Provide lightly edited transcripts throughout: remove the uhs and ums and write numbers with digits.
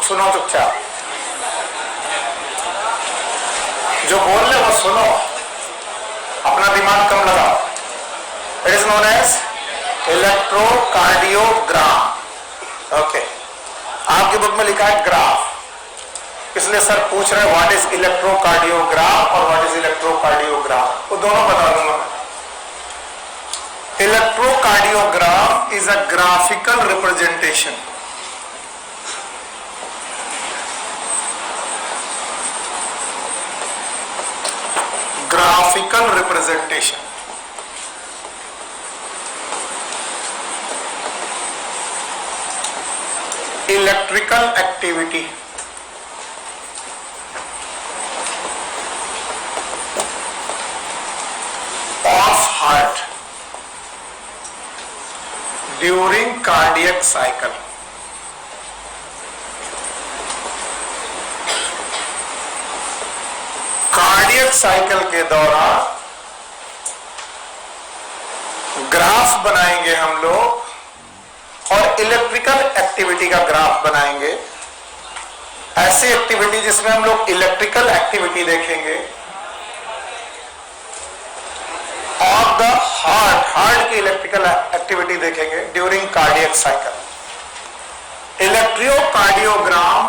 सुनो चुपचाप, जो बोल रहे वो सुनो, अपना दिमाग कम लगाओ। It is known as electrocardiogram. Okay, आपकी बुक में लिखा है ग्राफ, इसलिए सर पूछ रहे हैं व्हाट इज इलेक्ट्रोकार्डियोग्राम और व्हाट इज इलेक्ट्रोकार्डियोग्राम, वो दोनों बता दूंगा मैं। Electrocardiogram is a graphical representation, graphical representation electrical activity of heart during cardiac cycle. Cardiac cycle के दौरान ग्राफ बनाएंगे हम लोग और इलेक्ट्रिकल एक्टिविटी का ग्राफ बनाएंगे। ऐसी एक्टिविटी जिसमें हम लोग इलेक्ट्रिकल एक्टिविटी देखेंगे और द हार्ट की इलेक्ट्रिकल एक्टिविटी देखेंगे ड्यूरिंग कार्डियक साइकिल। इलेक्ट्रोकार्डियोग्राम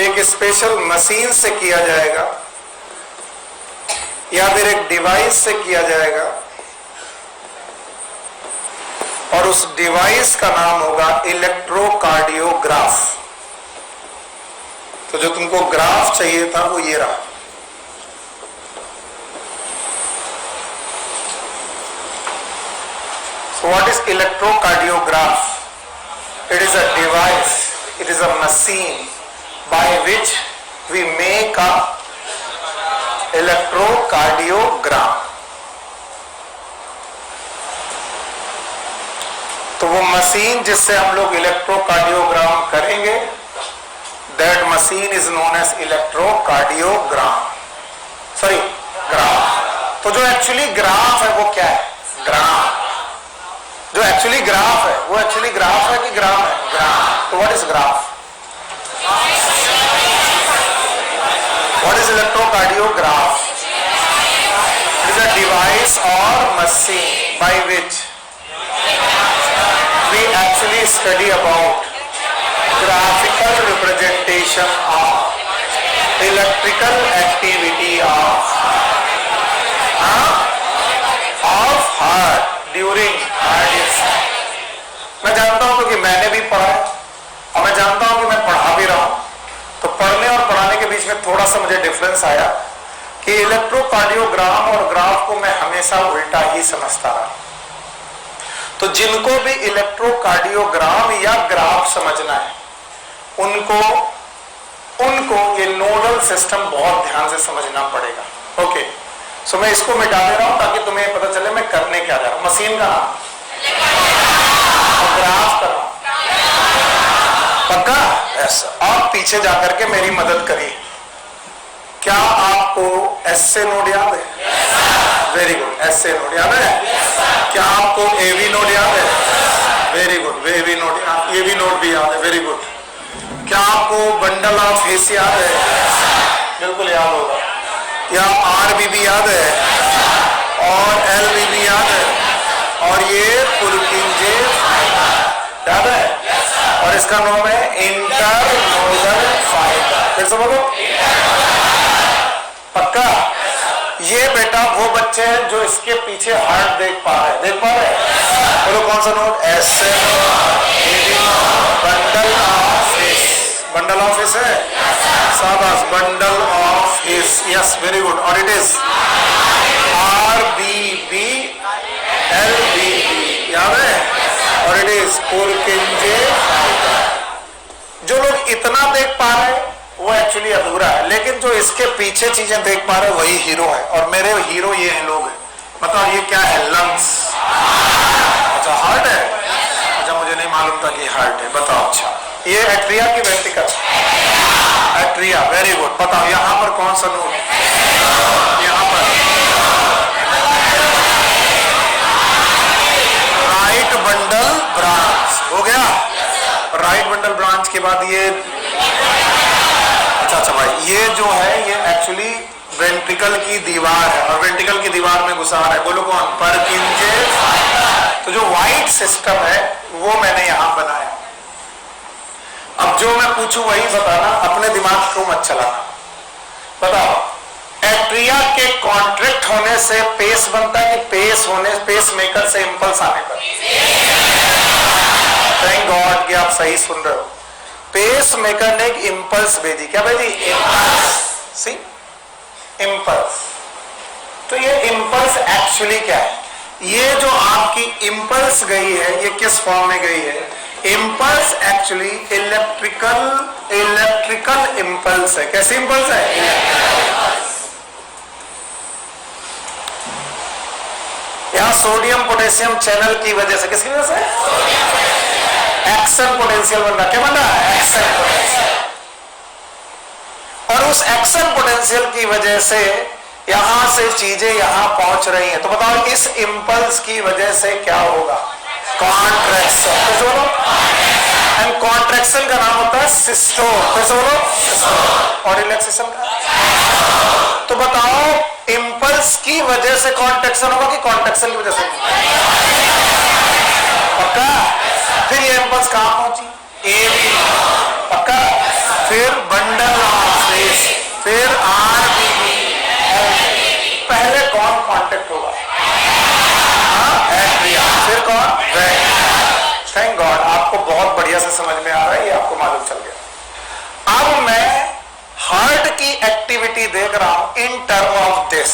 एक स्पेशल मशीन से किया जाएगा या फिर एक डिवाइस से किया जाएगा और उस डिवाइस का नाम होगा इलेक्ट्रोकार्डियोग्राफ। तो जो तुमको ग्राफ चाहिए था वो ये रहा। So what is electrocardiograph? It is a device, it is a machine by which we make a electrocardiogram. तो वो मशीन जिससे हम लोग इलेक्ट्रोकार्डियोग्राम करेंगे, that machine is known as electrocardiogram, sorry graph. तो जो एक्चुअली ग्राफ है वो क्या है? ग्राम। जो एक्चुअली ग्राफ है वो एक्चुअली ग्राफ है कि ग्राम है? ग्राम। तो what is graph? What is electrocardiograph? It is a device और machine by which we actually study about graphical representation of electrical activity of heart during cardiac cycle। मैं जानता हूं क्योंकि मैंने भी पढ़ा है और मैं जानता हूं कि मैं पढ़ा भी रहा हूं, तो पढ़ने और पढ़ाने के बीच में थोड़ा सा मुझे डिफरेंस आया कि इलेक्ट्रोकार्डियोग्राम और ग्राफ को मैं हमेशा उल्टा ही समझता रहा। तो जिनको भी इलेक्ट्रोकार्डियोग्राम या ग्राफ समझना है उनको ये नोडल सिस्टम बहुत ध्यान से समझना पड़ेगा। ओके, सो मैं इसको मिटा दे रहा हूं ताकि तुम्हें पता चले मैं करने क्या जा रहा हूं। मशीन का नाम और ग्राफ का नाम पक्का? ऐसा आप पीछे जाकर के मेरी मदद करिए। क्या आपको एसए नोड याद है? वेरी गुड, एसए नोड याद है? क्या आपको एवी नोड याद है? Very good, AV node, AV node भी याद है, वेरी गुड। क्या आपको बंडल ऑफ हिस याद है? बिल्कुल याद होगा। या आरबीबी याद है और एलबीबी याद है और ये पुरकिंजे याद है और इसका नाम है इंटरनोडल फाइबर। फिर से बोलो, पक्का? ये बेटा वो बच्चे हैं जो इसके पीछे हार्ट देख पा रहे हैं, बोलो कौन सा node? S bundle of his. Bundle of his है? शाबाश, bundle of his, yes very good. और इट इज आरबीबी एलबीबी, याद है? और इट इज पुरकिंजे फाइबर। जो लोग इतना देख पा रहे हैं वो एक्चुअली अधूरा है, लेकिन जो इसके पीछे चीजें देख पा रहे हैं वही हीरो है। और मेरे हीरो ये हैं लोग हैं। बताओ ये क्या है? लंग्स। अच्छा हार्ट है? अच्छा मुझे नहीं मालूम था कि हार्ट है। बताओ, अच्छा ये एट्रिया की वेंट्रिकल? Atria, very good. बताओ यहाँ पर कौन सा नोड? यहाँ पर राइट बंडल ब्रांच हो गया। राइट बंडल ब्रांच के बाद ये अच्छा भाई, ये जो है ये एक्चुअली वेंट्रिकल की दीवार है और वेंट्रिकल की दीवार में घुसा रहा है, बोलो कौन? परकिंजेस। तो जो व्हाइट सिस्टम है वो मैंने यहां बनाया। अब जो मैं पूछूं वही बताना, अपने दिमाग को मत चलाना। बताओ, एट्रिया के कॉन्ट्रैक्ट होने से पेस बनता है कि पेस मेकर से इंपल्स आने पर? थैंक गॉड कि आप सही सुन रहे हो। पेस मेकर ने एक इंपल्स भेजी। क्या भेजी? इंपल्स। सी, इंपल्स। तो ये इंपल्स एक्चुअली क्या है? ये जो आपकी इंपल्स गई है ये किस फॉर्म में गई है? इंपल्स एक्चुअली इलेक्ट्रिकल इंपल्स है। कैसी इंपल्स है? यहां सोडियम पोटेशियम चैनल की वजह से, किसकी वजह से? एक्शन पोटेंशियल बन रहा। क्या बन रहा है? Action potential. और उस एक्शन पोटेंशियल की वजह से यहां से चीजें यहां पहुंच रही हैं। तो बताओ इस इंपल्स की वजह से क्या होगा? कॉन्ट्रैक्शन। कैसे बोलो? एंड कॉन्ट्रैक्शन का नाम होता है सिस्टोल। कैसे बोलो? और रिलैक्सेशन का? तो बताओ इंपल्स की वजह से कॉन्ट्रैक्शन होगा कि कॉन्ट्रैक्शन की वजह से? पक्का? फिर ये इंपल्स कहां पहुंची? एबी। पक्का? फिर बंडल ऑफ स्पेस, फिर आरबीबी। पहले कौन कांटेक्ट होगा? एट्रिया। फिर कौन? थैंक गॉड, आपको बहुत बढ़िया से समझ में आ रहा है, ये आपको मालूम चल गया। अब मैं हार्ट की एक्टिविटी देख रहा हूं in term of this.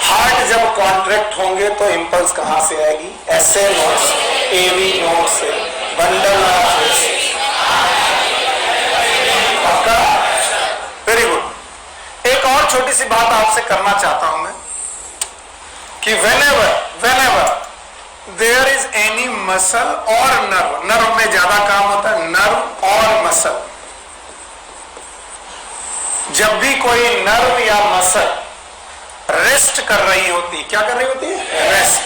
Heart जब कॉन्ट्रैक्ट होंगे तो इंपल्स कहां से आएगी? एसए नोड से, एवी नोड से, बंडल ऑफ स्पेस। आपका वेरी गुड। एक और छोटी सी बात आपसे करना चाहता हूं मैं कि whenever there is any muscle और नर्व में ज्यादा काम होता है, नर्व और मसल। जब भी कोई नर्व या मसल रेस्ट कर रही होती, क्या कर रही होती है? रेस्ट।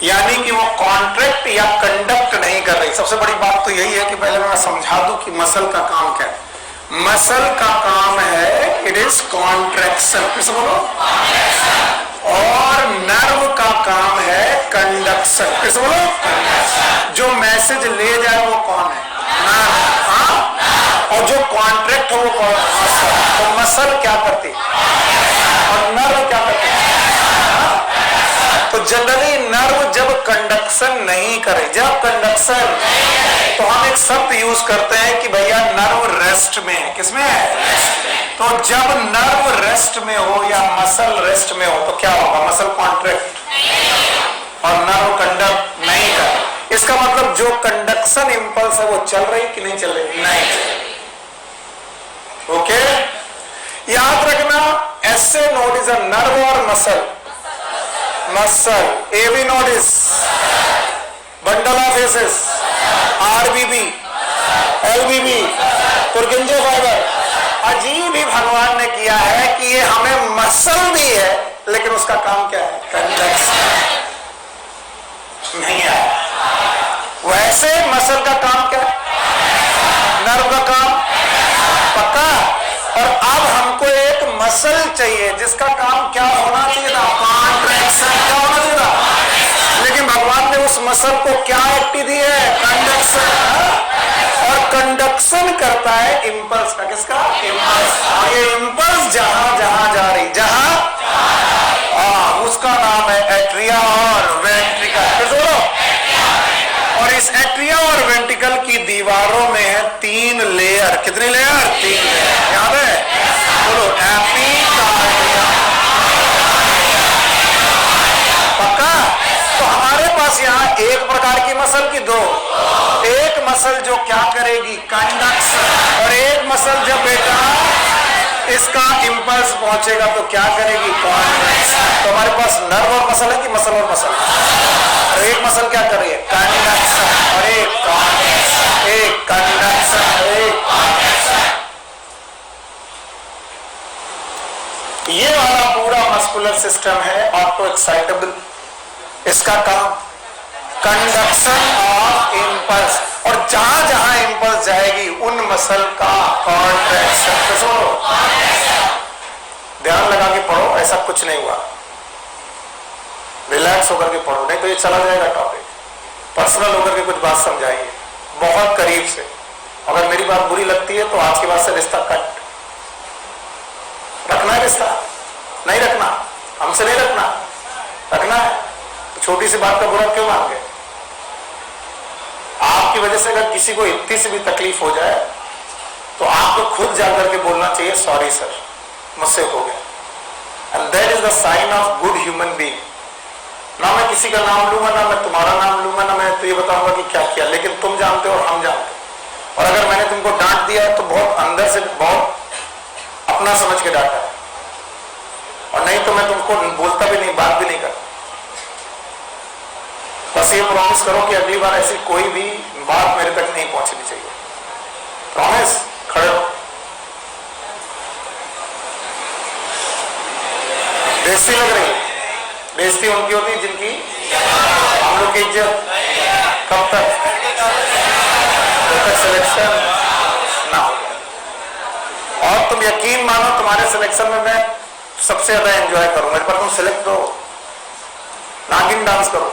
यानी कि वो कॉन्ट्रैक्ट या कंडक्ट नहीं कर रही। सबसे बड़ी बात तो यही है कि पहले मैं समझा दूं कि मसल का काम क्या है। मसल का काम है इट इज कॉन्ट्रैक्शन। किसे बोलो? और नर्व का काम है कंडक्शन। किसे बोलो? जो मैसेज ले जाए वो कौन है? नर्व। हाँ? और जो कॉन्ट्रैक्ट हो वो कौन? मसल। तो मसल क्या करती और नर्व क्या करती? तो जनरली नर्व जब कंडक्शन नहीं करे, जब कंडक्शन, तो हम एक शब्द यूज करते हैं कि भैया नर्व रेस्ट में है। किसमें है? तो जब नर्व रेस्ट में हो या मसल रेस्ट में हो तो क्या होगा? मसल कॉन्ट्रैक्ट और नर्व कंडक्ट नहीं कर। इसका मतलब जो कंडक्शन इंपल्स है वो चल रही कि नहीं चल रही? नहीं। ओके, याद रखना SA node is a nerve और muscle. Muscle. AV node is bundle of His, RBB, LBB, Purkinje fibre. अजीब ही भगवान ने किया है कि ये हमें मसल भी है लेकिन उसका काम क्या है? कंडक्शन। नहीं आया। वैसे मसल का काम क्या है? नर्व का काम। पक्का? और अब हमको एक मसल चाहिए जिसका काम क्या होना चाहिए था? कॉन्ट्रैक्शन। क्या होना चाहिए था? लेकिन भगवान ने उस मसल को क्या एक्टिव दी है? कंडक्शन। और कंडक्शन करता है इंपल्स का। किसका? इंपल्स। और ये इंपल्स जहां जहां जा रही, जहां उसका नाम है एट्रिया और वेंट्रिकल। फिर बोलो। और इस एट्रिया और वेंट्रिकल की दीवारों में है 3 लेयर। कितनी लेयर? 3 लेयर। याद है? बोलो। एपिकार्डिया। पक्का? तो हमारे पास यहाँ एक प्रकार की मसल की 2। एक मसल जो क्या करेगी? कंडक्शन। और एक मसल जब बेटा इसका इंपल्स पहुंचेगा तो क्या करेगी? कॉन्ट्रैक्शन। तो हमारे पास नर्व और मसल है कि मसल और मसल? और एक मसल क्या कर रही है? कंडक्शन। और एक कॉन्ट्रैक्शन, एक कंडक्शन, एक कॉन्ट्रैक्शन। ये वाला पूरा मस्कुलर सिस्टम है ऑटो एक्साइटेबल। इसका काम कंडक्शन ऑफ इंपल्स। और जहां जहां इंपल्स जाएगी उन मसल का कॉन्ट्रैक्शन। सुनो, ध्यान लगा के पढ़ो, ऐसा कुछ नहीं हुआ, रिलैक्स होकर के पढ़ो, नहीं तो ये चला जाएगा टॉपिक। पर्सनल होकर के कुछ बात समझाइए बहुत करीब से। अगर मेरी बात बुरी लगती है तो आज के बाद से रिश्ता कट। रखना है रिश्ता, नहीं रखना, हमसे नहीं रखना, रखना है तो छोटी सी बात का बुरा क्यों मान गए? आपकी वजह से अगर किसी को इतनी सी भी तकलीफ हो जाए तो आपको खुद जाकर के बोलना चाहिए सॉरी सर, मुझसे हो गया। And that is the sign of good human being. ना मैं किसी का नाम लूंगा, ना मैं तुम्हारा नाम लूंगा, ना मैं तो ये बताऊंगा कि क्या किया, लेकिन तुम जानते हो और हम जानते हो। और अगर मैंने तुमको डांट दिया है तो बहुत अंदर से बहुत अपना समझ के डांटा है, और नहीं तो मैं तुमको बोलता भी नहीं, बात भी नहीं करता। बस ये प्रॉमिस करो कि अगली बार ऐसी कोई भी बात मेरे तक नहीं पहुंचनी चाहिए। प्रॉमिस? खड़े हो। बेइज्जती लग रही है? बेइज्जती उनकी होती है जिनकी हम लोग की इज्जत। कब तक? जब तक सिलेक्शन ना हो। और तुम यकीन मानो तुम्हारे सिलेक्शन में मैं सबसे ज्यादा एंजॉय करूंगा, पर तुम सिलेक्ट हो, नागिन डांस करो।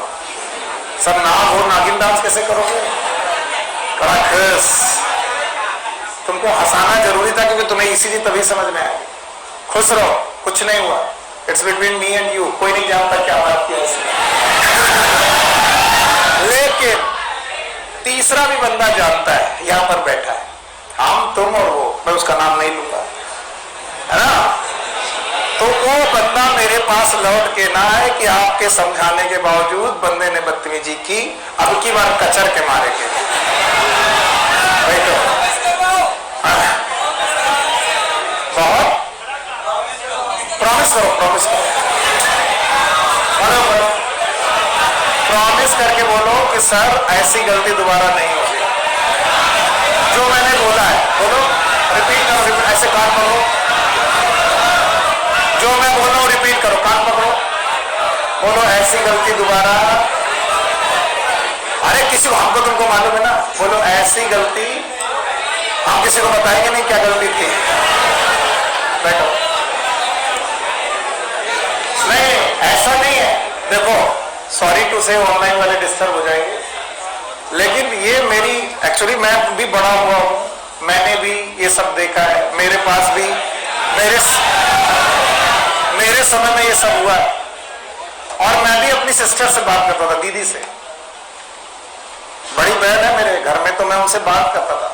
सब नाम हो, नागिन डांस कैसे करोगे? कराखस। तुमको हंसाना जरूरी था क्योंकि तुम्हें इसीलिए तभी समझ में आया। खुश रहो, कुछ नहीं हुआ, it's between me and you, कोई नहीं जानता क्या बात किया इसने। लेकिन तीसरा भी बंदा जानता है, यहां पर बैठा है, हम तुम और वो, मैं उसका नाम नहीं लूंगा, है ना? तो वो बंदा मेरे पास लौट के ना आए कि आपके समझाने के बावजूद बंदे ने बदतमीजी की, अब की बार कचर के मारेंगे। बहुत प्रॉमिस करो, प्रॉमिस करो, बोलो बोलो, प्रॉमिस करके बोलो कि सर ऐसी गलती दोबारा नहीं होगी। जो मैंने बोला है बोलो, रिपीट करो, ऐसे कान पकड़ो, जो मैं बोल रहा हूं रिपीट करो, कान पकड़ो, बोलो ऐसी गलती दोबारा। अरे किसी को, हमको तुमको मालूम है ना, बोलो ऐसी गलती हम किसी को बताएंगे नहीं क्या गलती थी। बैठो। नहीं, ऐसा नहीं है। देखो, सॉरी टू से ऑनलाइन वाले डिस्टर्ब हो जाएंगे, लेकिन ये मेरी एक्चुअली, मैं भी बड़ा हुआ हूं, मैंने भी ये सब देखा है, मेरे पास भी मेरे समय में ये सब हुआ है। और मैं भी अपनी सिस्टर से बात करता था, दीदी से, बड़ी बहन है मेरे घर में, तो मैं उनसे बात करता था,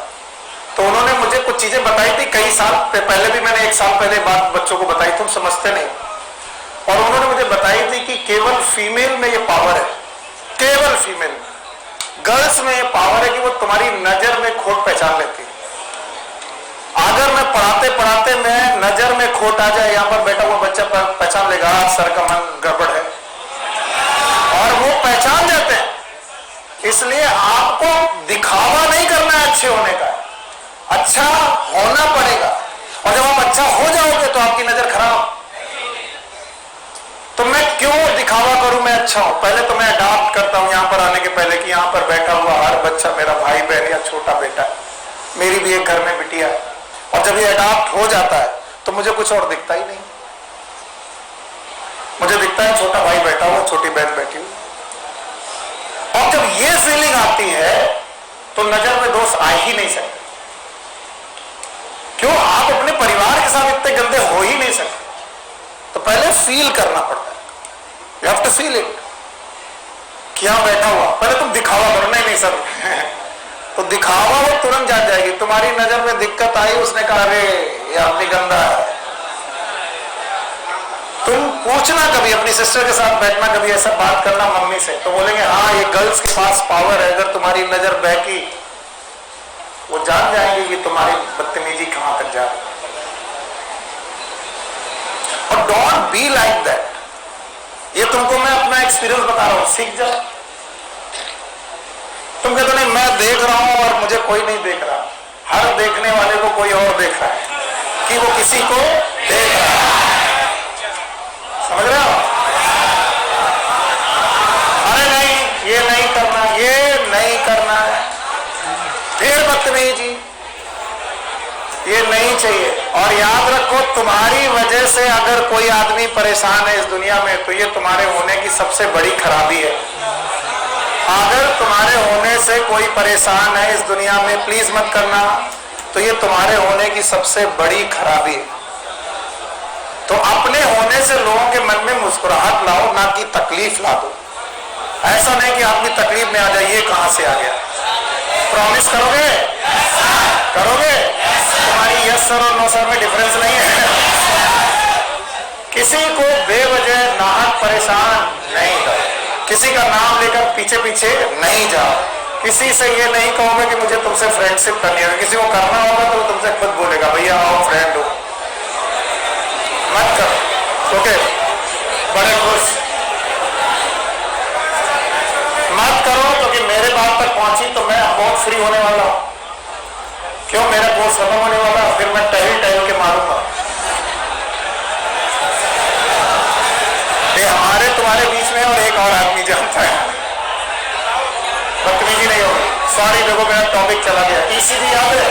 तो उन्होंने मुझे कुछ चीजें बताई थी कई साल पहले भी, मैंने 1 साल पहले बात बच्चों को बताई, तुम समझते नहीं। और उन्होंने मुझे बताई थी कि केवल फीमेल में ये पावर है, केवल फीमेल, गर्ल्स में ये पावर है कि वो तुम्हारी नजर में खोट पहचान लेती है। अगर मैं पढ़ाते पढ़ाते में नजर में खोट आ जाए, यहां पर बैठा हुआ बच्चा पहचान लेगा सर का मन गड़बड़ है, और वो पहचान जाते हैं। इसलिए आपको दिखावा नहीं करना है अच्छे होने का, अच्छा होना पड़ेगा। और जब आप अच्छा हो जाओगे तो आपकी नजर खराब। तो मैं क्यों दिखावा करूं मैं अच्छा हूं? पहले तो मैं अडॉप्ट करता हूं यहां पर आने के पहले कि यहां पर बैठा हुआ हर बच्चा मेरा भाई बहन या छोटा बेटा है, मेरी भी एक घर में बिटिया है। और जब ये अडॉप्ट हो जाता है तो मुझे कुछ और दिखता ही नहीं, मुझे दिखता है छोटा भाई बैठा हुआ, छोटी बहन बैठी हुई। और जब ये फीलिंग आती है तो नजर में दोष आ ही नहीं सकते। क्यों? आप अपने परिवार के साथ इतने गंदे हो ही नहीं सकते। तो पहले फील करना पड़ता है, you have to feel it. क्या बैठा हुआ, पहले तुम दिखावा करो, नहीं सर तो दिखावा वो तुरंत जान जाएगी। तुम्हारी नजर में दिक्कत आई, उसने कहा अरे ये आदमी गंदा है। तुम पूछना कभी, अपनी सिस्टर के साथ बैठना, कभी ऐसा बात करना मम्मी से, तो बोलेंगे हाँ ये गर्ल्स के पास पावर है। अगर तुम्हारी नजर बहकी, वो जान जाएंगे कि तुम्हारी बदतमीजी कहां तक जा रही है। और डोंट बी लाइक दैट। ये तुमको मैं अपना एक्सपीरियंस बता रहा हूं, सीख जाओ। तुम कहते नहीं मैं देख रहा हूं और मुझे कोई नहीं देख रहा, हर देखने वाले को कोई और देख रहा है कि वो किसी को देख रहा है। समझ रहे हो? अरे नहीं, ये नहीं करना, ये नहीं करना है, और याद रखो, तुम्हारी वजह से अगर कोई आदमी परेशान है इस दुनिया में, तो ये तुम्हारे होने की सबसे बड़ी खराबी है। अगर तुम्हारे होने से कोई परेशान है इस दुनिया में, प्लीज मत करना, तो ये तुम्हारे होने की सबसे बड़ी खराबी है। तो अपने होने से लोगों के मन में मुस्कुराहट लाओ, ना कि तकलीफ ला दो। ऐसा नहीं कि आदमी तकलीफ में आ जाए, ये कहां से आ गया। प्रॉमिस करोगे? करोगे? तुम्हारी यस सर और नो सर में डिफरेंस नहीं है। किसी को बेवजह नाहक परेशान नहीं करो, किसी का नाम लेकर पीछे पीछे नहीं जाओ, किसी से ये नहीं कहोगे कि मुझे तुमसे फ्रेंडशिप करनी है। किसी को करना होगा तो तुमसे खुद बोलेगा भैया आओ फ्रेंड हो। मत करो, ओके? बड़े खुश मत करो, क्योंकि मेरे बात तक पहुंची तो मैं बहुत फ्री होने वाला हूं। क्यों? मेरा कोर्स खत्म होने वाला, फिर मैं टहल टहल के मारूंगा। ये हमारे तुम्हारे बीच में और एक और आदमी जानता है, बदतमीजी नहीं होगी। सॉरी, देखो मेरा टॉपिक चला गया। ईसीजी याद है?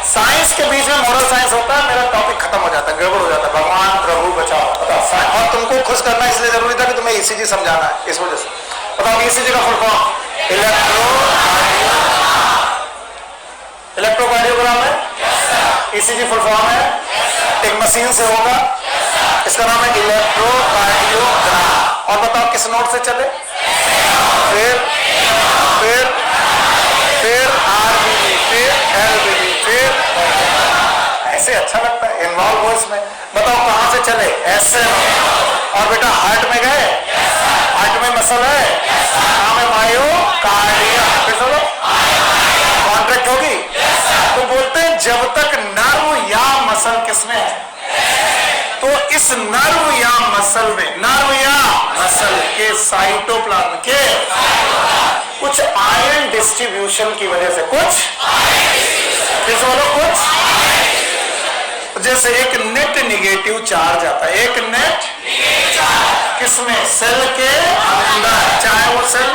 साइंस के बीच में मोरल साइंस होता है, मेरा टॉपिक खत्म हो जाता है, गड़बड़ हो जाता है। भगवान प्रभु बचाओ। बताओ, और तुमको खुश करना इसलिए जरूरी था कि तुम्हें ईसीजी समझाना है, इस वजह से। बताओ ईसीजी का फुल फॉर्म इलेक्ट्रोकार्डियोग्राम है। ईसीजी फुल फॉर्म है, एक मशीन से होगा, इसका नाम है इलेक्ट्रोकार्डियोग्राम। और बताओ किस नोट से चले? फिर आरबीबी, फिर एलबीबी, फिर ऐसे अच्छा लगता है, इन्वॉल्व हो इसमें। बताओ कहां से चले? ऐसे। और बेटा हार्ट में गए, हार्ट में मसल है, नाम है मायोकार्डियम। फिर चलो कॉन्ट्रैक्ट होगी। तो बोलते हैं जब तक नर्व या मसल किसमें है, तो इस नर्व या मसल में, नर्व या मसल के साइटोप्लाज्म के कुछ आयन डिस्ट्रीब्यूशन की वजह से, कुछ बोलो, कुछ जैसे एक नेट निगेटिव चार्ज आता है, एक नेट किसमें? सेल के अंदर, चाहे वो सेल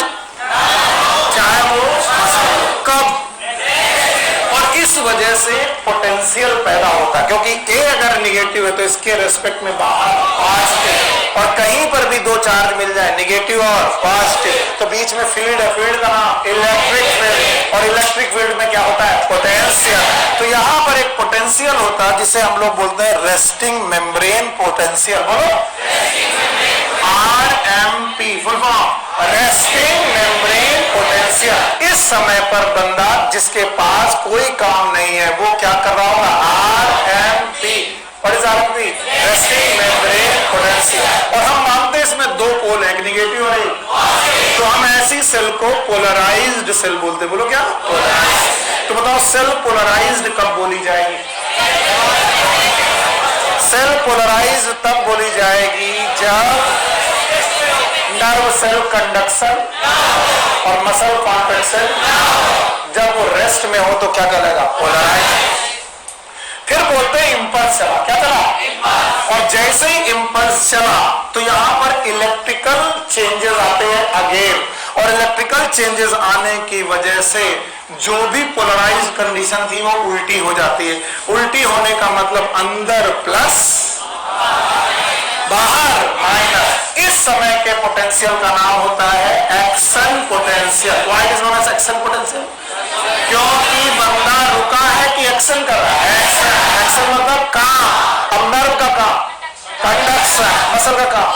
चाहे वो मसल। कब? और इस वजह से पोटेंशियल पैदा होता है, क्योंकि ए अगर निगेटिव है तो इसके रेस्पेक्ट में बाहर पॉजिटिव, और कहीं पर भी दो चार्ज मिल जाए, निगेटिव और पॉजिटिव, तो बीच में फील्ड है, फील्ड का नाम इलेक्ट्रिक फील्ड। और इलेक्ट्रिक फील्ड में क्या होता है? पोटेंशियल। तो यहां पर एक पोटेंशियल होता है जिसे हम लोग बोलते हैं रेस्टिंग मेम्ब्रेन पोटेंशियल। बोलो RMP, full form resting membrane potential. इस समय पर बंदा जिसके पास कोई काम नहीं है, वो क्या कर रहा होगा? आरएमपी। और इस आरएमपी रेस्टिंग मेम्ब्रेन पोटेंशियल। और हम मानते हैं इसमें दो पोल है, एक निगेटिव और एक, तो हम ऐसी सेल को पोलराइज्ड सेल बोलते हैं। बोलो क्या? पोलराइज्ड। तो बताओ सेल पोलराइज्ड कब बोली जाएगी? सेल पोलराइज्ड तब बोली जाएगी जब नर्व सेल कंडक्शन और मसल कॉन्ट्रैक्शन, जब वो रेस्ट में हो तो क्या कहलाएगा? पोलराइज्ड। फिर बोलते हैं इंपल्स चला। क्या चला? और जैसे ही इंपल्स चला तो यहां पर इलेक्ट्रिकल चेंजेस आते हैं अगेन, और इलेक्ट्रिकल चेंजेस आने की वजह से जो भी पोलराइज्ड कंडीशन थी वो उल्टी हो जाती है। उल्टी होने का मतलब अंदर प्लस, बाहर माइनस। इस समय के पोटेंशियल का नाम होता है action potential. Why it is known as action potential? क्योंकि बंदा रुका है कि एक्शन कर रहा है? एक्शन। एक्शन मतलब काम। अब नर्व का काम कंडक्शन, मसल का काम,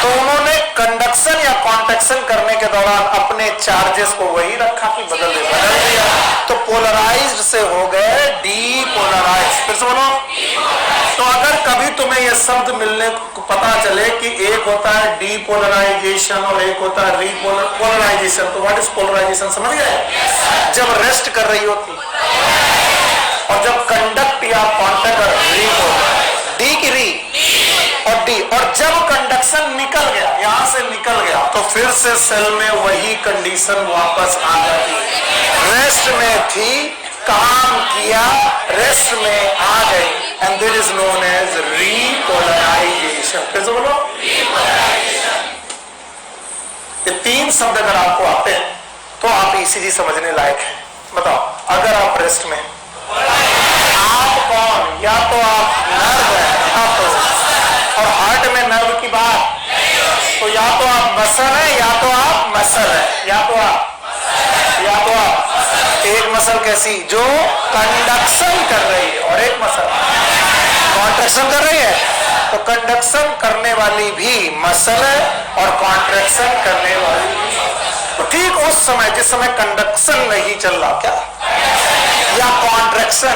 तो उन्होंने कंडक्शन या कॉन्ट्रैक्शन करने के दौरान अपने चार्जेस को वही रखा कि बदल दिया, तो पोलराइज्ड से हो गए डीपोलराइज्ड। फिर से बोलो। तो अगर कभी तुम्हें यह शब्द मिलने को पता चले कि एक होता है डीपोलराइजेशन और एक होता है रीपोलराइजेशन, तो व्हाट इज पोलराइजेशन? समझ गए? जब रेस्ट कर रही होती और जब कंडक्ट या कॉन्टैक्ट कर डी की री और डी, और जब कंडक्शन निकल गया, यहां से निकल गया, तो फिर से सेल में वही कंडीशन वापस आ जाती। रेस्ट में थी, काम किया, रेस्ट में आ गई, and this is known as repolarisation. फिर से बोलो। ये तीन शब्द अगर आपको आते हैं तो आप ईसीजी समझने लायक है। बताओ, अगर आप रेस्ट में, आप कौन? या तो आप नर्व है, और हार्ट में नर्व की बात, तो या तो आप मसल है या तो आप मसल है, या तो आप एक मसल कैसी जो कंडक्शन कर रही है और एक मसल कॉन्ट्रैक्शन कर रही है, तो कंडक्शन करने वाली भी मसल है और कॉन्ट्रैक्शन करने वाली भी। तो ठीक उस समय जिस समय कंडक्शन नहीं चल रहा क्या या कॉन्ट्रैक्शन,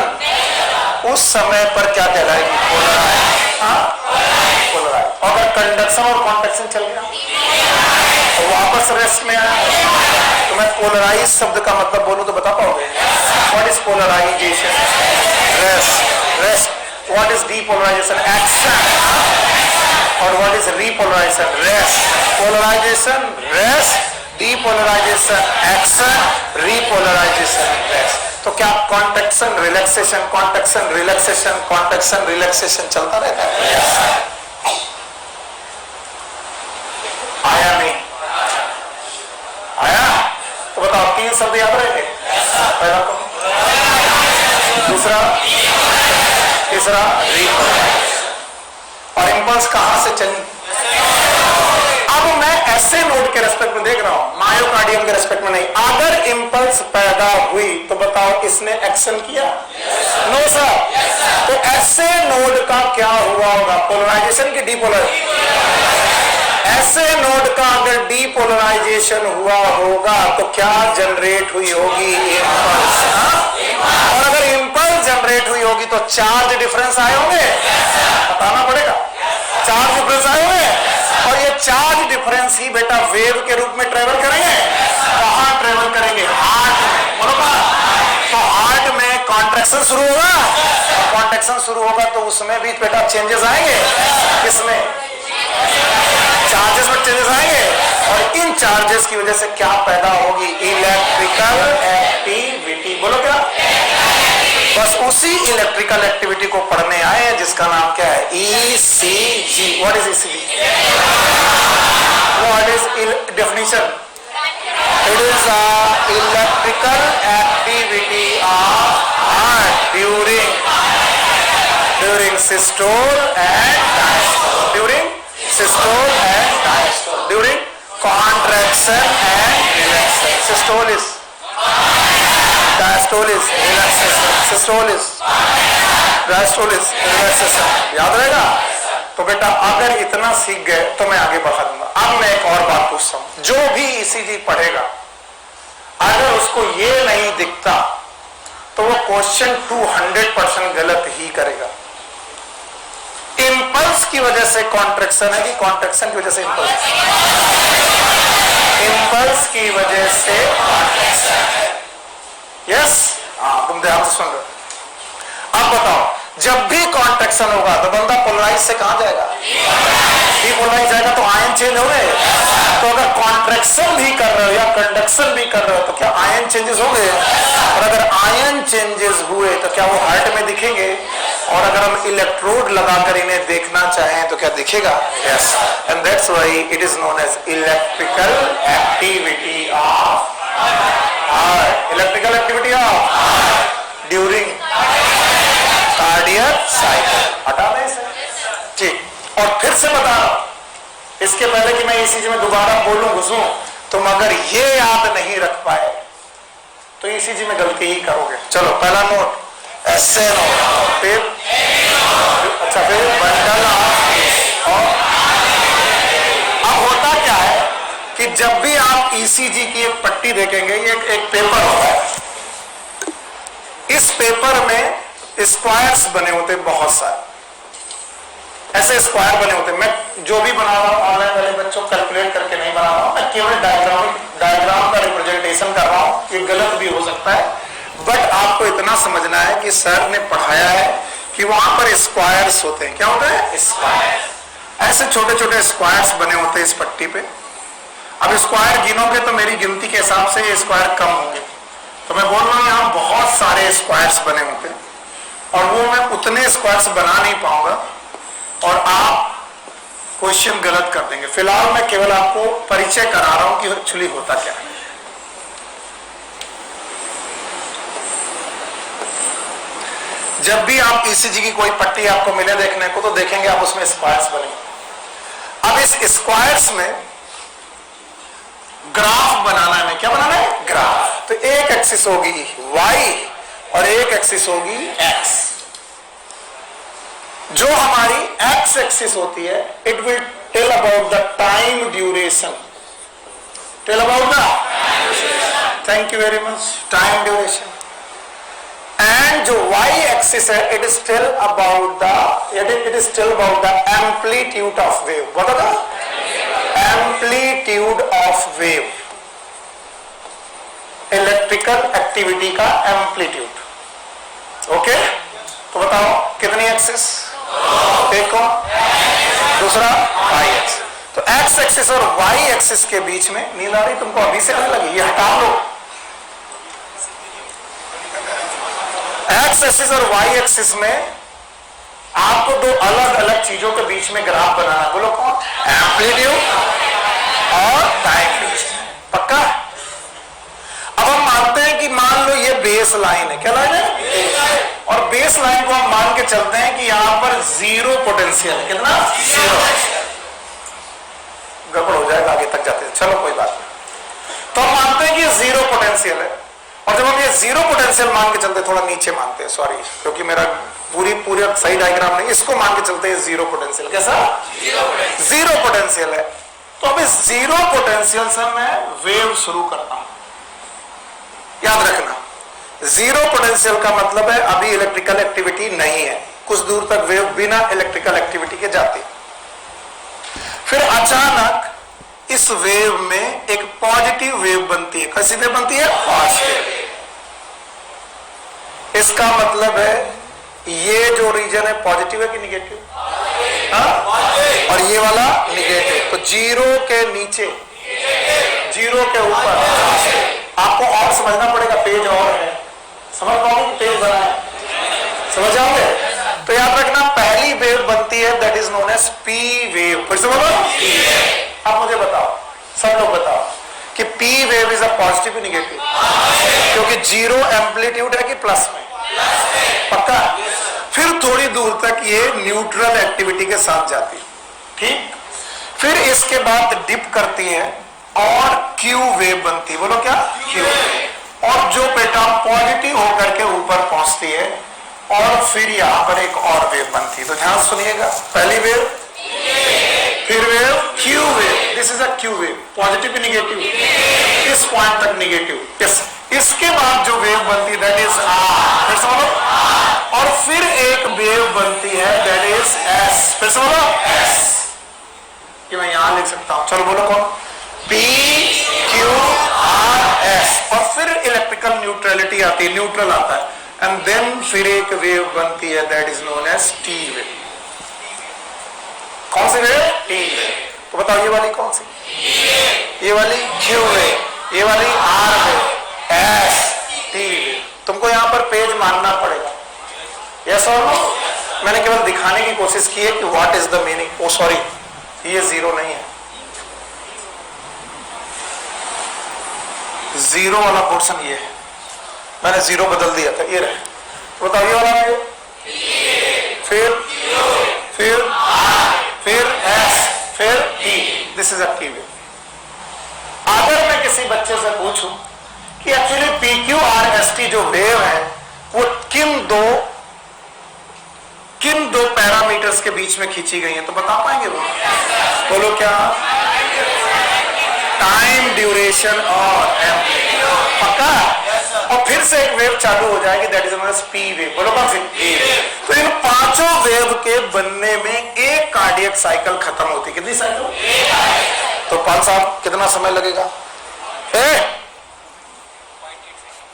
उस समय पर क्या कहलाएगी? पोलराइज। अगर कंडक्शन और कॉन्ट्रैक्शन चल गया तो वापस रेस्ट में आया, तो मैं पोलराइज शब्द का मतलब बोलूं तो बता पाओगे? What is polarisation? Rest. What is depolarisation? Action. और what is repolarisation? Rest. Polarisation rest, depolarisation action, repolarisation rest. तो क्या contraction relaxation, contraction relaxation, contraction relaxation चलता रहता है? आया नहीं? आया? तो बताओ, 3 शब्द याद रहेंगे? पहला कौन? दूसरा, तीसरा रीपोलराइज। और इंपल्स कहां से चली? अब मैं ऐसे नोड के रेस्पेक्ट में देख रहा हूं, मायोकार्डियम के रेस्पेक्ट में नहीं। अगर इंपल्स पैदा हुई तो बताओ इसने एक्शन किया? No sir. तो ऐसे नोड का क्या हुआ होगा? पोलराइजेशन की डीपोलराइजेशन? ऐसे नोड का अगर डीपोलराइजेशन हुआ होगा तो क्या जनरेट हुई होगी? इंपल्स। और अगर इंपल्स जनरेट हुई होगी तो चार्ज डिफरेंस आए होंगे, बताना पड़ेगा। चार्ज डिफरेंस आए होंगे, और ये चार्ज डिफरेंस ही बेटा वेव के रूप में ट्रेवल करेंगे। कहां ट्रेवल करेंगे? हार्ट में। बोलो तो हार्ट में कॉन्ट्रैक्शन शुरू होगा, और कॉन्ट्रैक्शन शुरू होगा तो उसमें भी बेटा चेंजेस आएंगे। किसमें? चार्जेस में चेंजेस आएंगे, और इन चार्जेस की वजह से क्या पैदा होगी? Electrical activity. बोलो क्या? बस उसी इलेक्ट्रिकल एक्टिविटी को पढ़ने आए हैं जिसका नाम क्या है? ECG। What is ECG? What is definition? It is electrical activity of heart during systole and diastole, during contraction and relaxation. Systole is, diastole is relaxation, systole is, diastole is relaxation. याद रहेगा? तो बेटा अगर इतना सीख गए तो मैं आगे बढ़ा दूंगा। अब मैं एक और बात पूछता हूं, जो भी ECG पढ़ेगा अगर उसको ये नहीं दिखता तो वो क्वेश्चन 200% गलत ही करेगा। इंपल्स की वजह से कॉन्ट्रैक्शन है कि कॉन्ट्रैक्शन की वजह से इंपल्स? इंपल्स की वजह से कॉन्ट्रैक्शन है। यस? हाँ, तुम ध्यान से सुन रहे हो। अब बताओ, जब भी कॉन्ट्रैक्शन होगा तो बंदा पोलराइज से कहां जाएगा? डीपोलराइज जाएगा, तो आयन चेंज हो गए। तो अगर कॉन्ट्रैक्शन भी कर रहे हो या कंडक्शन भी कर रहे हो तो क्या आयन चेंजेस होंगे? और अगर आयन चेंजेस हुए तो क्या वो हार्ट में दिखेंगे? और अगर हम इलेक्ट्रोड लगाकर इन्हें देखना चाहें तो क्या दिखेगा? Yes. And that's why it is known as electrical activity of heart. Electrical activity of during cardiac cycle. हटा दें इसे। ठीक। और फिर से बता रहा हूं, इसके पहले कि मैं ECG में दोबारा बोलूं घुसूं, तुम अगर ये याद नहीं रख पाए तो ECG में गलती ही करोगे। चलो, पहला नोट ऐसे नोट, फिर अच्छा, फिर बंडल और अब होता क्या है कि जब भी आप ECG की एक पट्टी देखेंगे, ये एक पेपर होता है, इस पेपर में स्क्वायर्स बने होते बहुत सारे, ऐसे स्क्वायर बने होते। मैं जो भी बना रहा हूं ऑनलाइन वाले बच्चों कैलकुलेट करके नहीं बना रहा हूं, मैं केवल डायग्राम का रिप्रेजेंटेशन कर रहा हूं। ये गलत भी हो सकता है, बट आपको इतना समझना है कि सर ने पढ़ाया है कि वहां पर स्क्वायर्स होते हैं। क्या होता है? स्क्वायर। ऐसे छोटे छोटे स्क्वायर्स बने होते हैं इस पट्टी पे। अब स्क्वायर गिनोगे तो मेरी गिनती के हिसाब से ये स्क्वायर कम होंगे, तो मैं बोल रहा हूं यहां बहुत सारे स्क्वायर्स बने होते हैं, और वो मैं उतने स्क्वायर्स बना नहीं पाऊंगा और आप क्वेश्चन गलत कर देंगे। फिलहाल मैं केवल आपको परिचय करा रहा हूं कि एक्चुअली होता क्या है। जब भी आप ईसीजी की कोई पट्टी आपको मिले देखने को, तो देखेंगे आप उसमें स्क्वायर्स बने। अब इस स्क्वायर्स में ग्राफ बनाना है, क्या बनाना है? ग्राफ। तो एक एक्सिस होगी y और एक एक्सिस होगी x। जो हमारी x एक्सिस होती है, it will tell about the time duration, tell about the, thank you very much, time duration. And जो y एक्सिस है, it is tell about the amplitude of wave. what are the amplitude of wave, electrical activity का amplitude. Okay, तो बताओ कितनी axis? एक को, दूसरा y axis. तो x एक्सिस और y एक्सिस के बीच में, नींद आ रही तुमको? अभी से आने लगी, ये हटा लो। x एक्सिस और y एक्सिस में आपको दो अलग अलग चीजों के बीच में ग्राफ बनाना। बोलो कौन? एम्पलीट्यूड और टाइम ड्यूरेशन। पक्का? अब हम मानते हैं कि मान लो ये बेस लाइन है, क्या लाइन है? और बेस लाइन को हम मान के चलते हैं कि यहां पर जीरो पोटेंशियल है। कितना? जीरो। गड़बड़ हो जाएगा आगे तक जाते हैं, चलो कोई बात नहीं। तो हम मानते हैं कि जीरो पोटेंशियल है, और जब हम ये जीरो पोटेंशियल मान के चलते, थोड़ा नीचे मानते हैं, सॉरी, क्योंकि मेरा पूरी सही डायग्राम नहीं, इसको मान के चलते हैं जीरो पोटेंशियल। कैसा? जीरो पोटेंशियल है। तो अब इस जीरो पोटेंशियल से मैं वेव शुरू करता हूं। याद रखना, जीरो पोटेंशियल का मतलब है अभी इलेक्ट्रिकल एक्टिविटी नहीं है, कुछ दूर तक वेव बिना इलेक्ट्रिकल एक्टिविटी के जाती। फिर अचानक इस वेव में एक पॉजिटिव वेव बनती है। कैसी वेव बनती है? पॉजिटिव। इसका मतलब है ये जो रीजन है पॉजिटिव है कि निगेटिव? और ये वाला निगेटिव। तो जीरो के नीचे, जीरो के ऊपर आपको और समझना पड़ेगा, पेज और है, समझ पाओगे कि पेज बना है? समझ जाओगे? तो याद रखना, पहली वेव बनती है that is known as P wave. फिर से बोलो। अब मुझे बताओ, सब लोग बताओ कि P wave is a positive या निगेटिव? क्योंकि जीरो एम्पलीट्यूड है कि प्लस में? पक्का? फिर थोड़ी दूर तक ये न्यूट्रल एक्टिविटी के साथ जाती है, ठीक? फिर इसके बाद डिप करती है और क्यू वेव बनती है। बोलो क्या? क्यू। और जो बेटा पॉजिटिव होकर के ऊपर पहुंचती है, और फिर यहां पर एक और वेव बनती है। तो ध्यान सुनिएगा, पहली वेव, फिर wave Q wave, this is a Q wave, positive negative, इस पॉइंट तक निगेटिव। यस। इसके बाद जो वेव बनती है दैट इज आर। फिर समझो। और फिर एक वेव बनती है दैट इज एस। फिर समझो, एस। कि मैं यहां लिख सकता हूं, चलो बोलो कौन? P Q R S. और फिर इलेक्ट्रिकल न्यूट्रलिटी आती है, न्यूट्रल आता है, एंड देन फिर एक वेव बनती है that is known as T wave. कौन सी वेव? T wave. तो बताओ ये वाली कौन सी? ये वाली क्यू वेव, ये वाली R wave, S, T wave. तुमको यहां पर पेज मानना पड़ेगा। यस और नो? मैंने केवल दिखाने की कोशिश की है कि what is the meaning. Oh sorry, ये जीरो नहीं है, जीरो वाला पोर्शन ये है, मैंने जीरो बदल दिया था, ये रहे। तो बताओ ये वाला वेव, फिर एस, फिर T, this is a T wave. अगर मैं किसी बच्चे से पूछूं कि actually P Q R S T जो वेव है वो किन दो पैरामीटर्स के बीच में खींची गई है, तो बता पाएंगे वो? बोलो क्या? टाइम ड्यूरेशन और एम्पलीट्यूड। पक्का? और फिर से एक वेव चालू हो जाएगी that is known as P wave. बोलो कौन सी? P wave. तो इन पांचों वेव के बनने में एक कार्डियक साइकिल खत्म होती है। कितनी साइकिल? तो 5 साल कितना समय लगेगा?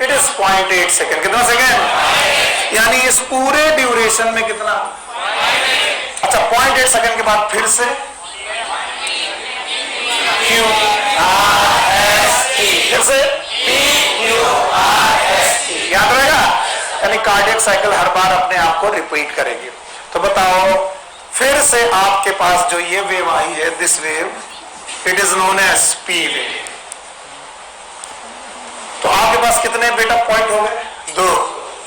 It is 0.8 second. कितना सेकेंड? यानी इस पूरे ड्यूरेशन में कितना? अच्छा, 0.8 सेकेंड के बाद फिर से क्यू आर एस टी, फिर से P Q R S T. याद रहेगा? यानी कार्डियक साइकिल हर बार अपने आप को रिपीट करेगी। तो बताओ, फिर से आपके पास जो ये वेव आई है, this wave, it is known as P wave. तो आपके पास कितने बेटा पॉइंट हो गए? 2।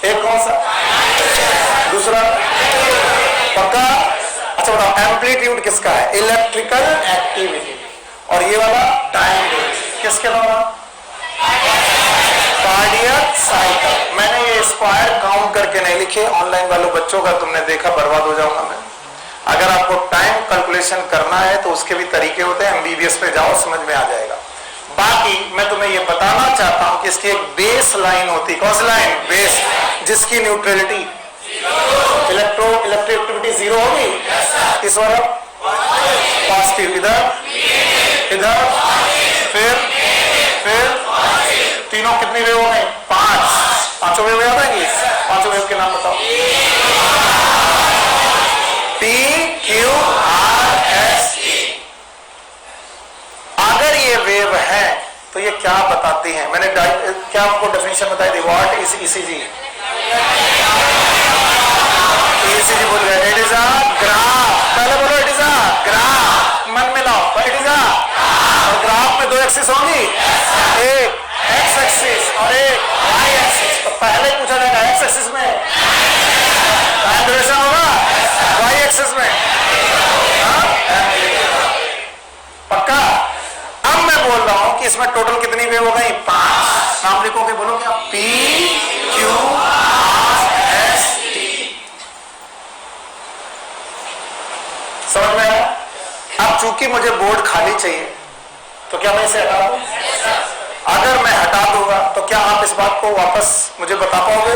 एक कौन सा? दूसरा पक्का? अच्छा बताओ, एम्पलीट्यूड किसका है? Electrical activity. और ये वाला टाइम किसके द्वारा? Cardiac cycle. मैंने ये स्क्वायर काउंट करके नहीं लिखे, ऑनलाइन वालों बच्चों का तुमने देखा, बर्बाद हो जाऊंगा मैं। अगर आपको टाइम कैलकुलेशन करना है तो उसके भी तरीके होते हैं, एमबीबीएस पे जाओ, समझ में आ जाएगा। बाकी मैं तुम्हें ये बताना चाहता हूं कि इसकी एक बेस लाइन होती है। कौन सी लाइन? बेस, जिसकी न्यूट्रलिटी इलेक्ट्रिक एक्टिविटी जीरो होगी। इस बार पॉजिटिव, इधर इधर, फिर तीनों कितनी वेव हो गई? 5। पांचों वेव याद आएंगी? पांचों वेव के नाम बताओ। P, Q, R, S, T। अगर ये वेव है तो ये क्या बताती हैं? मैंने क्या आपको डेफिनेशन बताई थी? What is ECG? ईसीजी बोल गए। It is a graph. पहले बोलो इट इज अ ग्राफ, मन में लाओ। इट इज अ, और ग्राफ में दो एक्सिस होंगी, एक एक्स एक्सिस और एक वाई एक्सिस। तो पहले पूछा जाएगा एक्स एक्सिस में टाइम ड्यूरेशन होगा, वाई एक्सिस में पक्का? अब मैं बोल रहा हूं कि इसमें टोटल कितनी वेव हो गई? 5। नाम लिखोगे, बोलो क्या? P, Q, R, S, T। समझ में आया? अब चूंकि मुझे बोर्ड खाली चाहिए तो क्या मैं इसे हटा दूं? अगर मैं हटा दूंगा तो क्या आप इस बात को वापस मुझे बता पाओगे?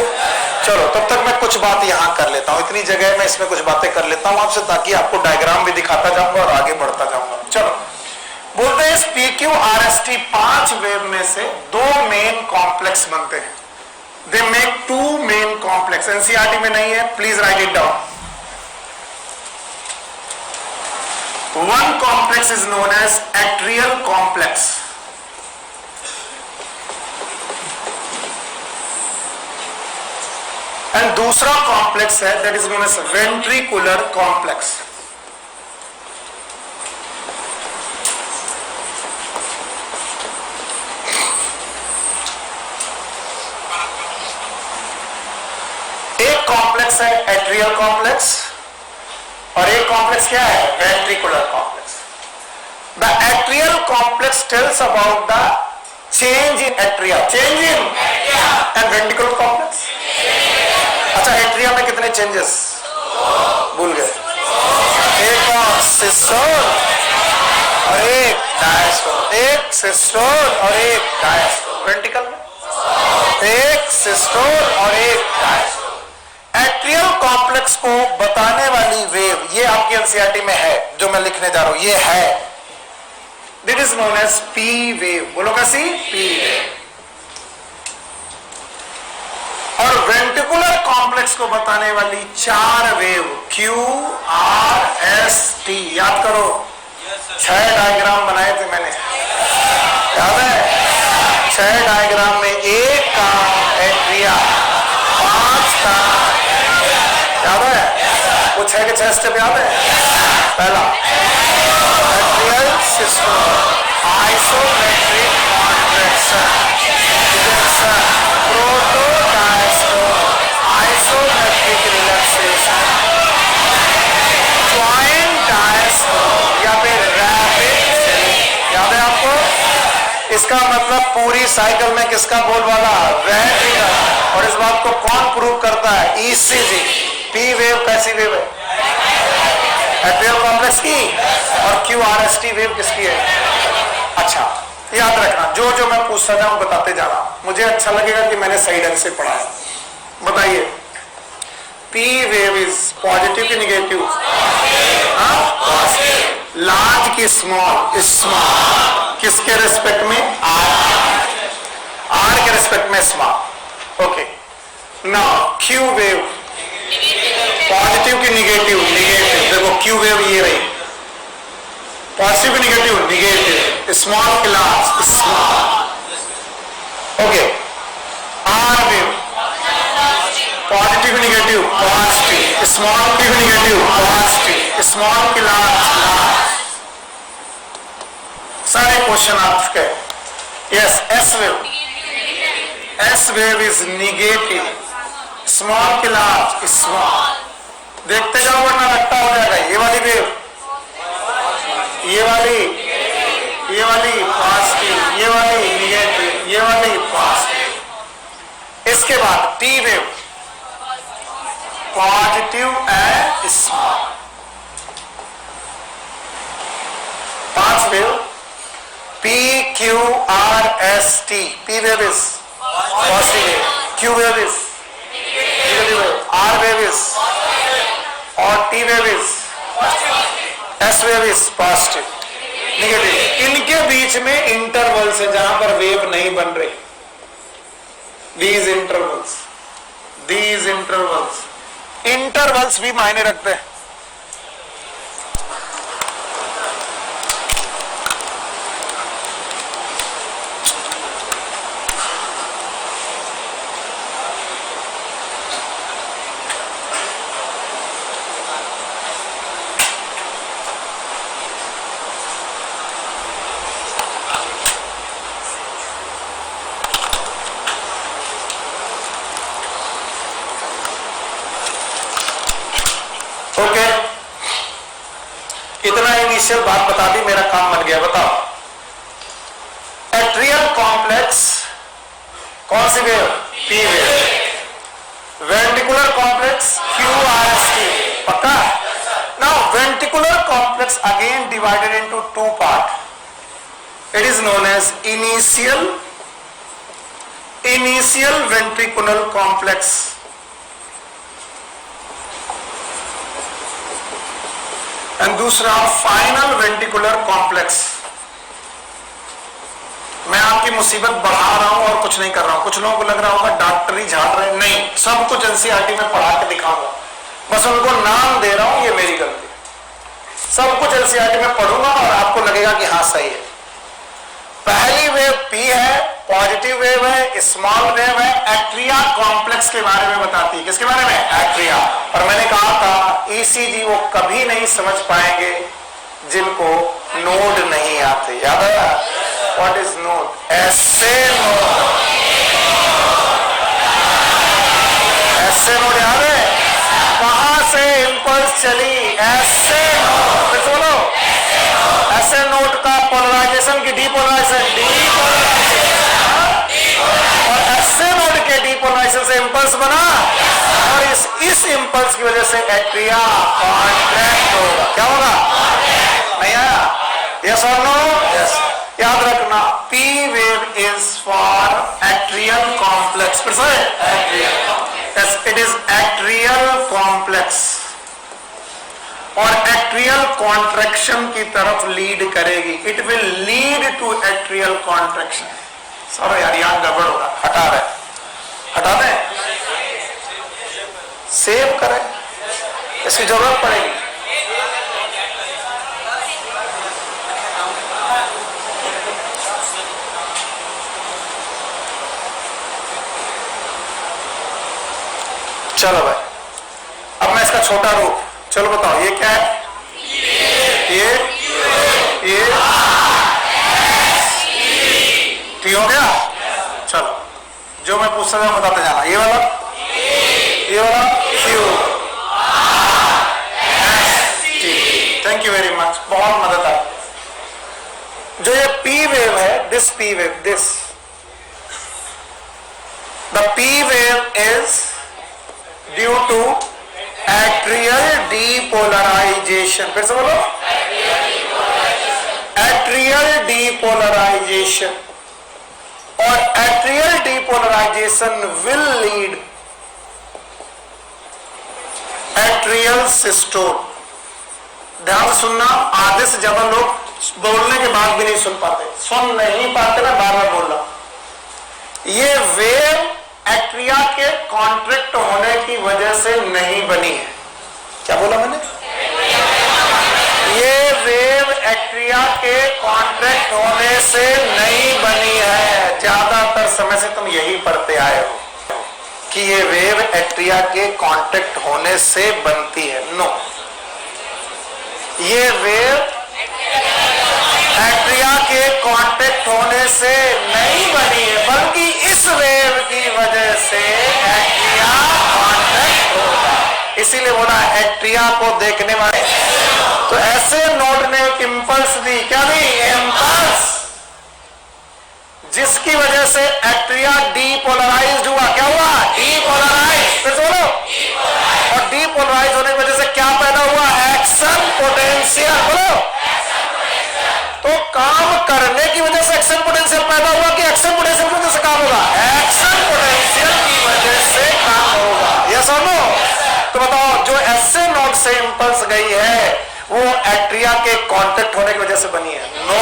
चलो तब तक मैं कुछ बात यहां कर लेता हूं, इतनी जगह में इसमें कुछ बातें कर लेता हूं आपसे, ताकि आपको डायग्राम भी दिखाता जाऊंगा और आगे बढ़ता जाऊंगा। चलो बोलते हैं PQRST 5 वेव में से 2 मेन कॉम्प्लेक्स बनते हैं। They make 2 main complex. NCERT में नहीं है, please right it down. One complex is known as atrial complex. And दूसरा कॉम्प्लेक्स है that is known as ventricular complex. एक कॉम्प्लेक्स है एट्रियल कॉम्प्लेक्स और एक कॉम्प्लेक्स क्या है? Ventricular complex. The atrial complex tells about the change in atria, change in and ventricular complex. अच्छा, atria में कितने चेंजेस भूल गए? एक और सिस्टोल और एक डायस्टोल, एक सिस्टोल और एक डायस्टोल। वेंट्रिकल में एक सिस्टोल और एक डायस्टोल। एट्रियल कॉम्प्लेक्स को बताने वाली वेव ये आपकी एनसीईआरटी में है, जो मैं लिखने जा रहा हूं, ये है। That is known as P wave. बोलो कैसी? P wave. और वेंट्रिकुलर कॉम्प्लेक्स को बताने वाली 4 wave Q, R, S, T। याद करो, 6 डायग्राम बनाए थे मैंने, याद है? 6 डायग्राम में एक का एट्रिया, 5 का, याद है? वो 6 के 6 स्टेप याद है? पहला atrial system, isometric contraction, proto diastole, isometric relaxation, joint diastole या फिर रैपिड सेलिंग। याद है आपको? इसका मतलब पूरी साइकिल में किसका बोलबाला? वेंट्रिकल। और इस बात को कौन प्रूव करता है? ईसीजी। पी वेव कैसी वेव है? एट्रियल कॉम्प्लेक्स की। और QRST वेव किसकी है? अच्छा याद रखना, जो जो मैं पूछता जाऊं बताते जाना, मुझे अच्छा लगेगा कि मैंने सही ढंग से पढ़ाया। बताइए, पी वेव इज पॉजिटिव की निगेटिव? लार्ज की स्मॉल? स्मॉल। किसके रेस्पेक्ट में? आर के रेस्पेक्ट में small. Okay, now Q wave positive की निगेटिव? निगेटिव। देखो क्यू वेव ये रही, पॉजिटिव की निगेटिव? निगेटिव। स्मॉल की large? Small. Okay, R wave positive की निगेटिव? पॉजिटिव। स्मॉल की निगेटिव? पॉजिटिव। स्मॉल की लार्ज? सारे क्वेश्चन आपके। Yes, S wave? S wave is negative, small की लार्ज, स्मॉल। देखते जाओ वरना रट्टा हो जाएगा। ये वाली वेव, ये वाली पॉजिटिव, ये वाली निगेटिव, ये वाली पॉजिटिव। इसके बाद T wave, positive and small. 5 wave, P Q R S T। P wave is positive, Q wave is negative wave, R wave is और T wave is S wave is positive, negative। इनके बीच में intervals है जहां पर wave नहीं बन रही। These intervals भी मायने रखते हैं। ओके, इतना इनिशियल बात बता दी, मेरा काम बन गया। बताओ एट्रियल कॉम्प्लेक्स कौन सी wave? P wave. Ventricular complex QRST, पक्का? Now ventricular complex again divided into 2 part. It is known as initial ventricular complex and दूसरा फाइनल वेंट्रिकुलर कॉम्प्लेक्स। मैं आपकी मुसीबत बढ़ा रहा हूं और कुछ नहीं कर रहा हूं। कुछ लोगों को लग रहा होगा डॉक्टरी झाड़ रहे, नहीं, सब कुछ एनसीईआरटी में पढ़ा के दिखाऊंगा, बस उनको नाम दे रहा हूं, ये मेरी गलती है। सब कुछ एनसीईआरटी में पढ़ूंगा और आपको लगेगा कि हाँ सही है। पहली वेव पी है, पॉजिटिव वेव है, स्मॉल वेव है, एट्रिया कॉम्प्लेक्स के बारे में बताती है। किसके बारे में? एट्रिया। और मैंने कहा था ईसीजी वो कभी नहीं समझ पाएंगे जिनको नोड नहीं आते। याद है व्हाट इज नोड? ऐसे नोड, ऐसे नोड याद है? कहां से इंपल्स चली? ऐसे नोड। फिर बोलो, ऐसे नोड का पोलराइजेशन की डीपोलराइजेशन, और ऐसे नोड के डीपोलराइजेशन से इंपल्स बना, और इस इंपल्स की वजह से एट्रिया कॉन्ट्रैक्ट होगा। क्या होगा? नहीं आया? यस और नो? यस। याद रखना, P wave is for atrial complex. फिर से yes, it is atrial complex और एट्रियल कॉन्ट्रैक्शन की तरफ लीड करेगी। It will lead to atrial contraction. Sir यार यहां गड़बड़ होगा, हटा दें, सेव करें, इसकी जरूरत पड़ेगी। चलो भाई, अब मैं इसका छोटा रूप, चलो बताओ ये क्या है? ये टी हो गया। चलो जो मैं पूछ रहा हूं बताते जाना। ये वाला Q, thank you very much, बहुत मदद आई। जो ये पी वेव है, this P wave, this the P wave is due to atrial depolarization. फिर से बोलो, एट्रियल डीपोलराइजेशन। और atrial depolarization will lead atrial systole. ध्यान से सुनना, आधे से ज्यादा लोग बोलने के बाद भी नहीं सुन पाते, मैं बार बार बोल रहा हूं। ये वेव एट्रिया के कॉन्ट्रैक्ट होने की वजह से नहीं बनी है। क्या बोला मैंने? ये वेव एट्रिया के कॉन्ट्रैक्ट होने से नहीं बनी है। ज्यादातर समय से तुम यही पढ़ते आए हो कि ये वेव एट्रिया के कॉन्ट्रैक्ट होने से बनती है। नो, ये वेव एट्रिया के कांटेक्ट होने से नहीं बनी है, बल्कि इस वेव की वजह से एट्रिया कांटेक्ट होगा। इसीलिए बोला एट्रिया को देखने वाले। तो ऐसे नोड ने एक इंपल्स दी, क्या दी? इंपल्स, जिसकी वजह से एट्रिया डीपोलराइज्ड हुआ। क्या हुआ? डीपोलराइज्ड। फिर बोलो। और डीपोलराइज होने की वजह से क्या पैदा हुआ? Action potential. बोलो। तो काम करने की वजह से एक्शन पोटेंशियल पैदा हुआ कि एक्शन पोटेंशियल की वजह से काम होगा? एक्शन पोटेंशियल की वजह से काम होगा। यस और नो? तो बताओ, जो ऐसे नोड से इंपल्स गई है वो एट्रिया के कांटेक्ट होने की वजह से बनी है? No,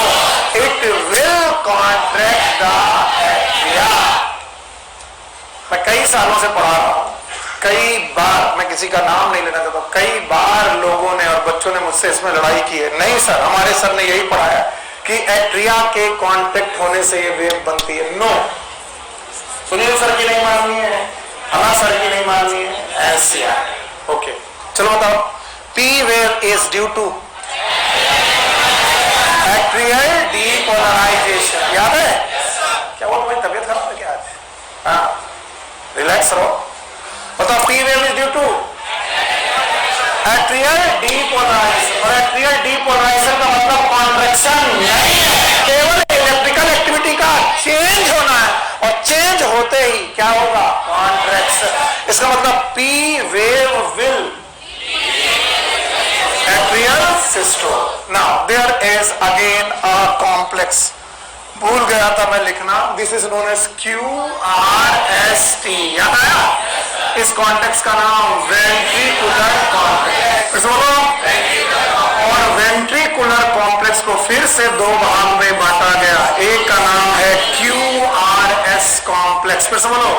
it will contract the atria. मैं कई सालों से पढ़ा रहा हूं, कई बार, मैं किसी का नाम नहीं लेना चाहता, कई बार लोगों ने और बच्चों ने मुझसे इसमें लड़ाई की है। नहीं सर, हमारे सर ने यही पढ़ाया कि एट्रिया के कांटेक्ट होने से ये वेव बनती है। नो, सुनील सर की नहीं माननी है, अन्ना सर की नहीं माननी है, ऐसी है। ओके, चलो बताओ। P wave is due to atrial depolarization। याद है? क्या वो तुम्हारी तबीयत खराब है क्या आज? हाँ, रिलैक्स रहो। बताओ, P wave is due to atrial depolarization। और atrial depolarization का मतलब कॉन्ट्रैक्शन नहीं है, केवल इलेक्ट्रिकल एक्टिविटी का चेंज होना है, और चेंज होते ही क्या होगा? कॉन्ट्रैक्शन। इसका मतलब P wave will atrial systole। Now there is again a complex, भूल गया था मैं लिखना, this is known as QRST। याद आया? इस कॉन्टेक्स का नाम वेंट्रिकुलर कॉम्प्लेक्स। और वेंट्रिकुलर कॉम्प्लेक्स को फिर से दो भाग में बांटा गया। एक का नाम है QRS कॉम्प्लेक्स। फिर से बोलो।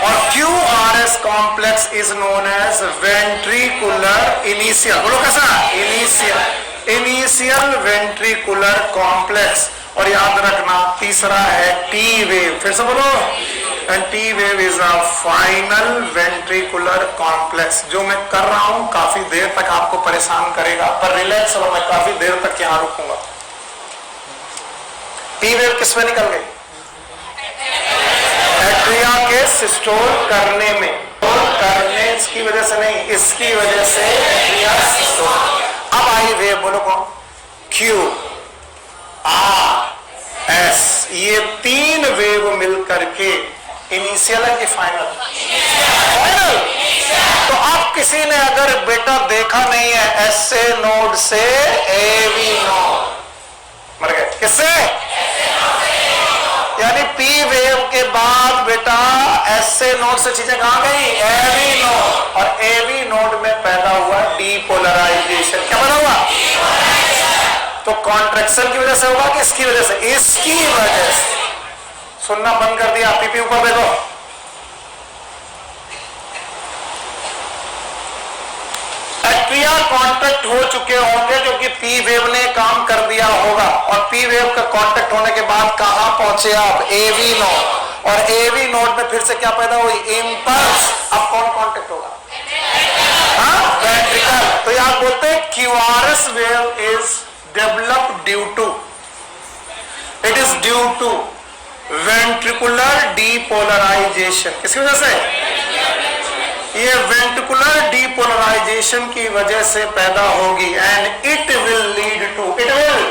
और QRS complex is known as ventricular initial. बोलो कैसा? Initial ventricular complex. और याद रखना तीसरा है T वेव। फिर से बोलो। And T wave is a final ventricular complex. जो मैं कर रहा हूं काफी देर तक आपको परेशान करेगा, पर रिलैक्स हो, मैं काफी देर तक यहां रुकूंगा। T वेव किसमें निकल गई? एट्रिया के सिस्टोल करने में, करने की वजह से नहीं, इसकी वजह से एट्रिया सिस्टोल। अब आई वेव, बोलो कौन? Q R S। ये तीन वेव मिलकर के इनिशियल है कि फाइनल? फाइनल। तो अब किसी ने अगर बेटा देखा नहीं है एसए नोड से एवी नोड, मर गए। किससे? यानी पी वेव के बाद बेटा एसए नोड से चीजें कहां गई? AV node. और एवी नोड में पैदा हुआ डीपोलराइजेशन। क्या पैदा हुआ? तो कॉन्ट्रैक्शन की वजह से होगा कि इसकी वजह से? इसकी वजह से। सुनना बंद कर दिया, पीपी ऊपर देखो। एट्रिया कांटेक्ट हो चुके होंगे क्योंकि पी वेव ने काम कर दिया होगा, और पी वेव का कांटेक्ट होने के बाद कहां पहुंचे आप? AV node. और एवी नोड में फिर से क्या पैदा हुई? इंपल्स। अब कौन कांटेक्ट होगा? हाँ, वेंट्रिकल। तो यहां बोलते हैं QRS wave is developed due to, it is due to ventricular depolarization. किसकी वजह से? ये वेंट्रिकुलर डीपोलराइजेशन की वजह से पैदा होगी। And it will lead to, it will,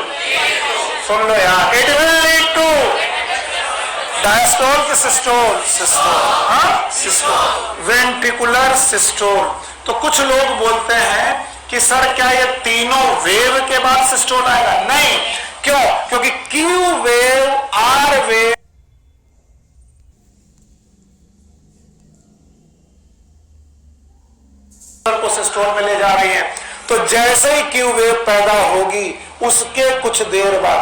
सुन लो यार, it will lead to diastole की सिस्टोल, सिस्टोल, हाँ सिस्टोल, वेंट्रिकुलर सिस्टोल। तो कुछ लोग बोलते हैं कि सर क्या ये तीनों वेव के बाद सिस्टोल आएगा? नहीं। क्यों? क्योंकि क्यू वेव, आर वेव को सिस्टोल में ले जा रही है। तो जैसे ही क्यू वेव पैदा होगी उसके कुछ देर बाद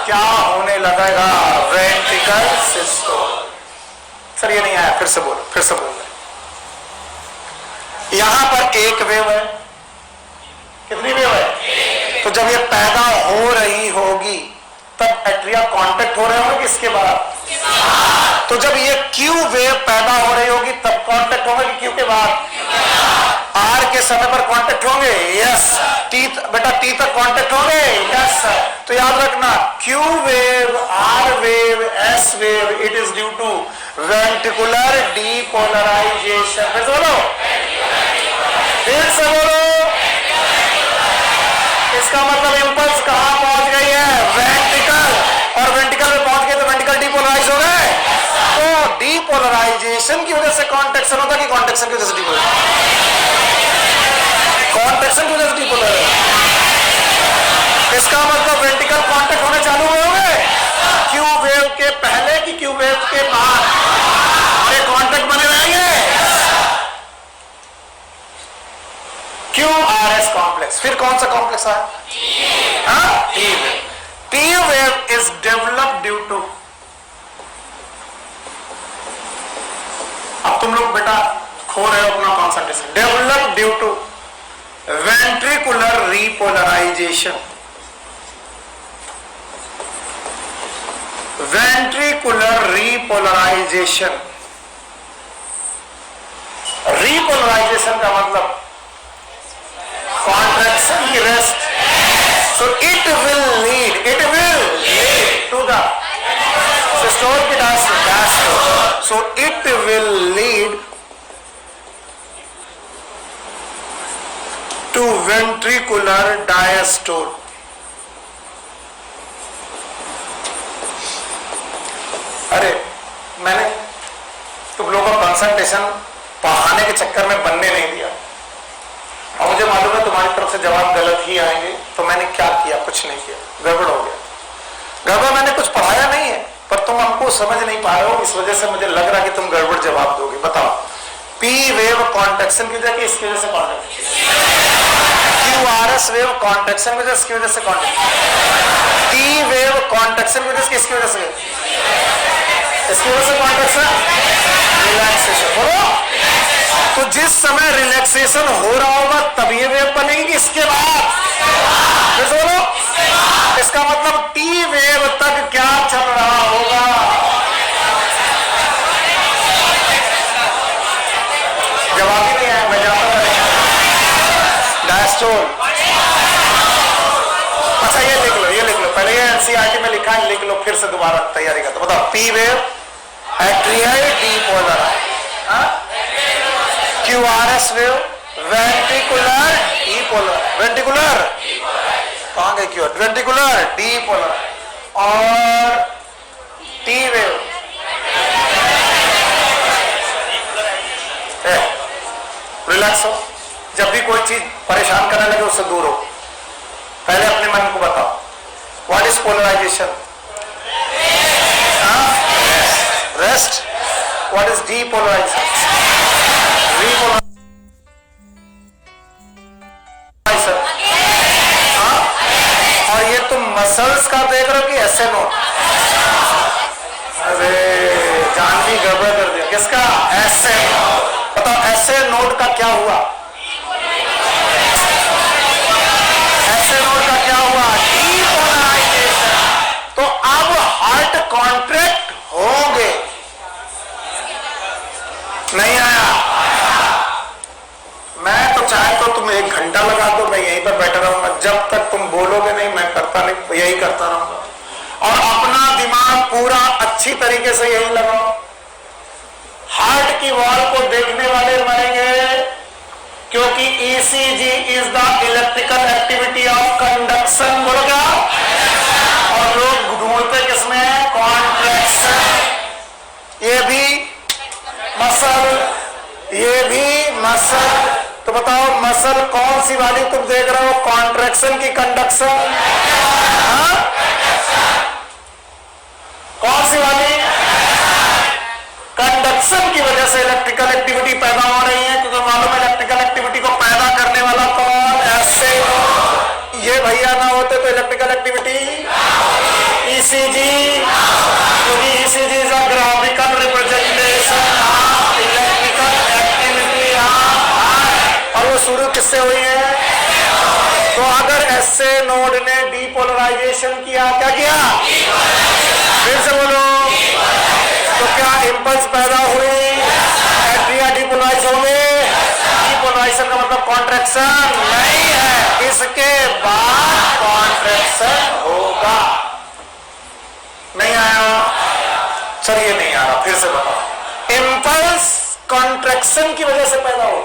क्या होने लगेगा? Ventricle systole. सर ये नहीं आया, फिर से बोलो, फिर से बोलो। यहां पर एक वेव है, कितनी वेव है? तो जब ये पैदा हो रही होगी तब एट्रिया कांटेक्ट हो रहे होंगे किसके बाद? तो जब ये क्यू वेव पैदा हो रही होगी तब कांटेक्ट होगा कि क्यू के बाद? आर के समय पर कांटेक्ट होंगे? यस। टी बेटा टी तक कांटेक्ट हो गए? यस। तो याद रखना Q wave, R wave, S wave, it is due to ventricular depolarization. फिर बोलो, फिर से बोलो। इसका मतलब इंपल्स कहां पहुंच गई है? वेंट्रिकल। और वेंट्रिकल में पहुंच गए तो वेंट्रिकल डीपोलराइज हो गए। तो डीपोलराइजेशन की वजह से कॉन्ट्रैक्शन होता है कि कॉन्ट्रैक्शन की वजह से डीपोलराइजेशन? कॉन्ट्रैक्शन की वजह से डीपोलराइजेशन। इसका मतलब वेंट्रिकल कॉन्टैक्ट होने चालू हुए होंगे क्यू वेव के पहले कि क्यू वेव के बाद? और ये कॉन्टैक्ट बने रहेंगे। Q R S complex. फिर कौन सा कॉम्प्लेक्स है? T wave. T wave is develop due to, अब तुम लोग बेटा खो रहे हो अपना concentration. Develop due to ventricular repolarization. Ventricular repolarization. Repolarization का मतलब कॉन्ट्रैक्शन की rest. So it will lead to the systolic diastole. So it will lead to ventricular diastole. अरे मैंने तुम लोगों का कंसंट्रेशन पढ़ाने के चक्कर में बनने नहीं दिया, और मुझे मालूम है तुम्हारी तरफ से जवाब गलत ही आएंगे। तो मैंने क्या किया? कुछ नहीं किया, गड़बड़ हो गया। गड़बड़ मैंने कुछ पढ़ाया नहीं है, पर तुम हमको समझ नहीं पा रहे हो, इस वजह से मुझे लग रहा है कि तुम गड़बड़ जवाब दोगे। बताओ, पी वेव कॉन्ट्रैक्शन की वजह इसकी वजह से contraction, Q R S wave contraction की वजह इसकी वजह से कॉन्ट्रैक्शन, टी वेव कॉन्ट्रैक्शन की वजह इसकी वजह से, इसकी वजह से कॉन्ट्रैक्शन, रिलैक्सेशन। बोलो, तो जिस समय रिलैक्सेशन हो रहा होगा तब ये वेव बनेगी, इसके बाद? फिर बोलो, इसका मतलब टी वेव तक क्या चल रहा होगा? जवाब ही नहीं आया, मैं जाता डायस्टोल। अच्छा ये लिख लो, ये लिख लो, पहले ये एनसीईआरटी में लिखा है, लिख लो फिर से दोबारा तैयारी का। तो बताओ, P wave atrial depolar, Q R S wave ventricular depolar, ventricular कहां गए? क्यू वेंट्रिकुलर डीपोलर, और टी वेव रिलैक्स हो। जब भी कोई चीज परेशान करने लगे उससे दूर हो। पहले अपने मन को बताओ, what is polarisation? Rest. What is depolarization? और ये तुम मसल्स का देख रहे हो कि ऐसे नो? अरे जान भी गड़बड़ कर दिया। किसका? ऐसे। बताओ, ऐसे नोड का क्या हुआ? ऐसे नोड का क्या हुआ? डीपोलराइजेशन। तो अब हार्ट कॉन्ट्रैक्ट होंगे। नहीं आया? मैं तो चाहे तो तुम 1 घंटा लगा दो, मैं यहीं पर बैठा रहूंगा, जब तक तुम बोलोगे नहीं मैं करता नहीं, यही करता रहूंगा। और अपना दिमाग पूरा अच्छी तरीके से यही लगाओ। हार्ट की वॉल को देखने वाले मरेंगे, क्योंकि ECG is the electrical activity of conduction. बोलो क्या? और लोग ढूंढते किसमें? कॉन्ट्रैक्शन। ये भी मसल, ये भी मसल। तो बताओ, मसल कौन सी वाली तुम देख रहे हो? कॉन्ट्रैक्शन की कंडक्शन? कौन सी वाली? कंडक्शन की वजह से इलेक्ट्रिकल एक्टिविटी पैदा हो रही है, क्योंकि मालूम है इलेक्ट्रिकल एक्टिविटी को पैदा करने वाला कौन? ऐसे। ये भैया ना होते तो इलेक्ट्रिकल एक्टिविटी ईसीजी, क्योंकि ECG is a graphical representation of electrical activity. और वो शुरू किससे हुई है? तो अगर ऐसे नोड ने डीपोलराइजेशन किया, क्या किया? फिर से बोलो, तो क्या इंपल्स पैदा हुई? एट्रिया डीपोलराइज होंगे। डीपोलराइजेशन का मतलब कॉन्ट्रैक्शन नहीं है। इसके फिर से बताओ, इम्पल्स कॉन्ट्रैक्शन की वजह से पैदा हो,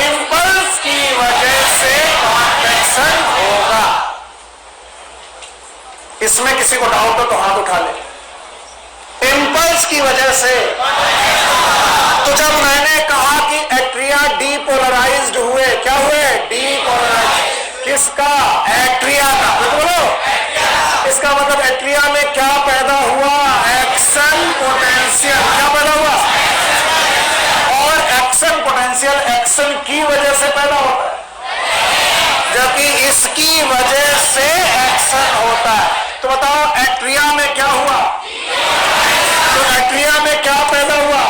इम्पल्स की वजह से कॉन्ट्रैक्शन होगा। इसमें किसी को डाउट हो तो हाथ उठा ले। इम्पल्स की वजह से, तो जब मैंने कहा कि एट्रिया डीपोलराइज्ड हुए, क्या हुए? डीपोलराइज्ड। किसका? एट्रिया का। बोलो, इसका मतलब एट्रिया में क्या पैदा हुआ? Action potential. क्या पैदा हुआ? और एक्शन पोटेंशियल एक्शन की वजह से पैदा होता है, जबकि इसकी वजह से एक्शन होता है। तो बताओ एट्रिया में क्या हुआ? तो एट्रिया में क्या पैदा हुआ?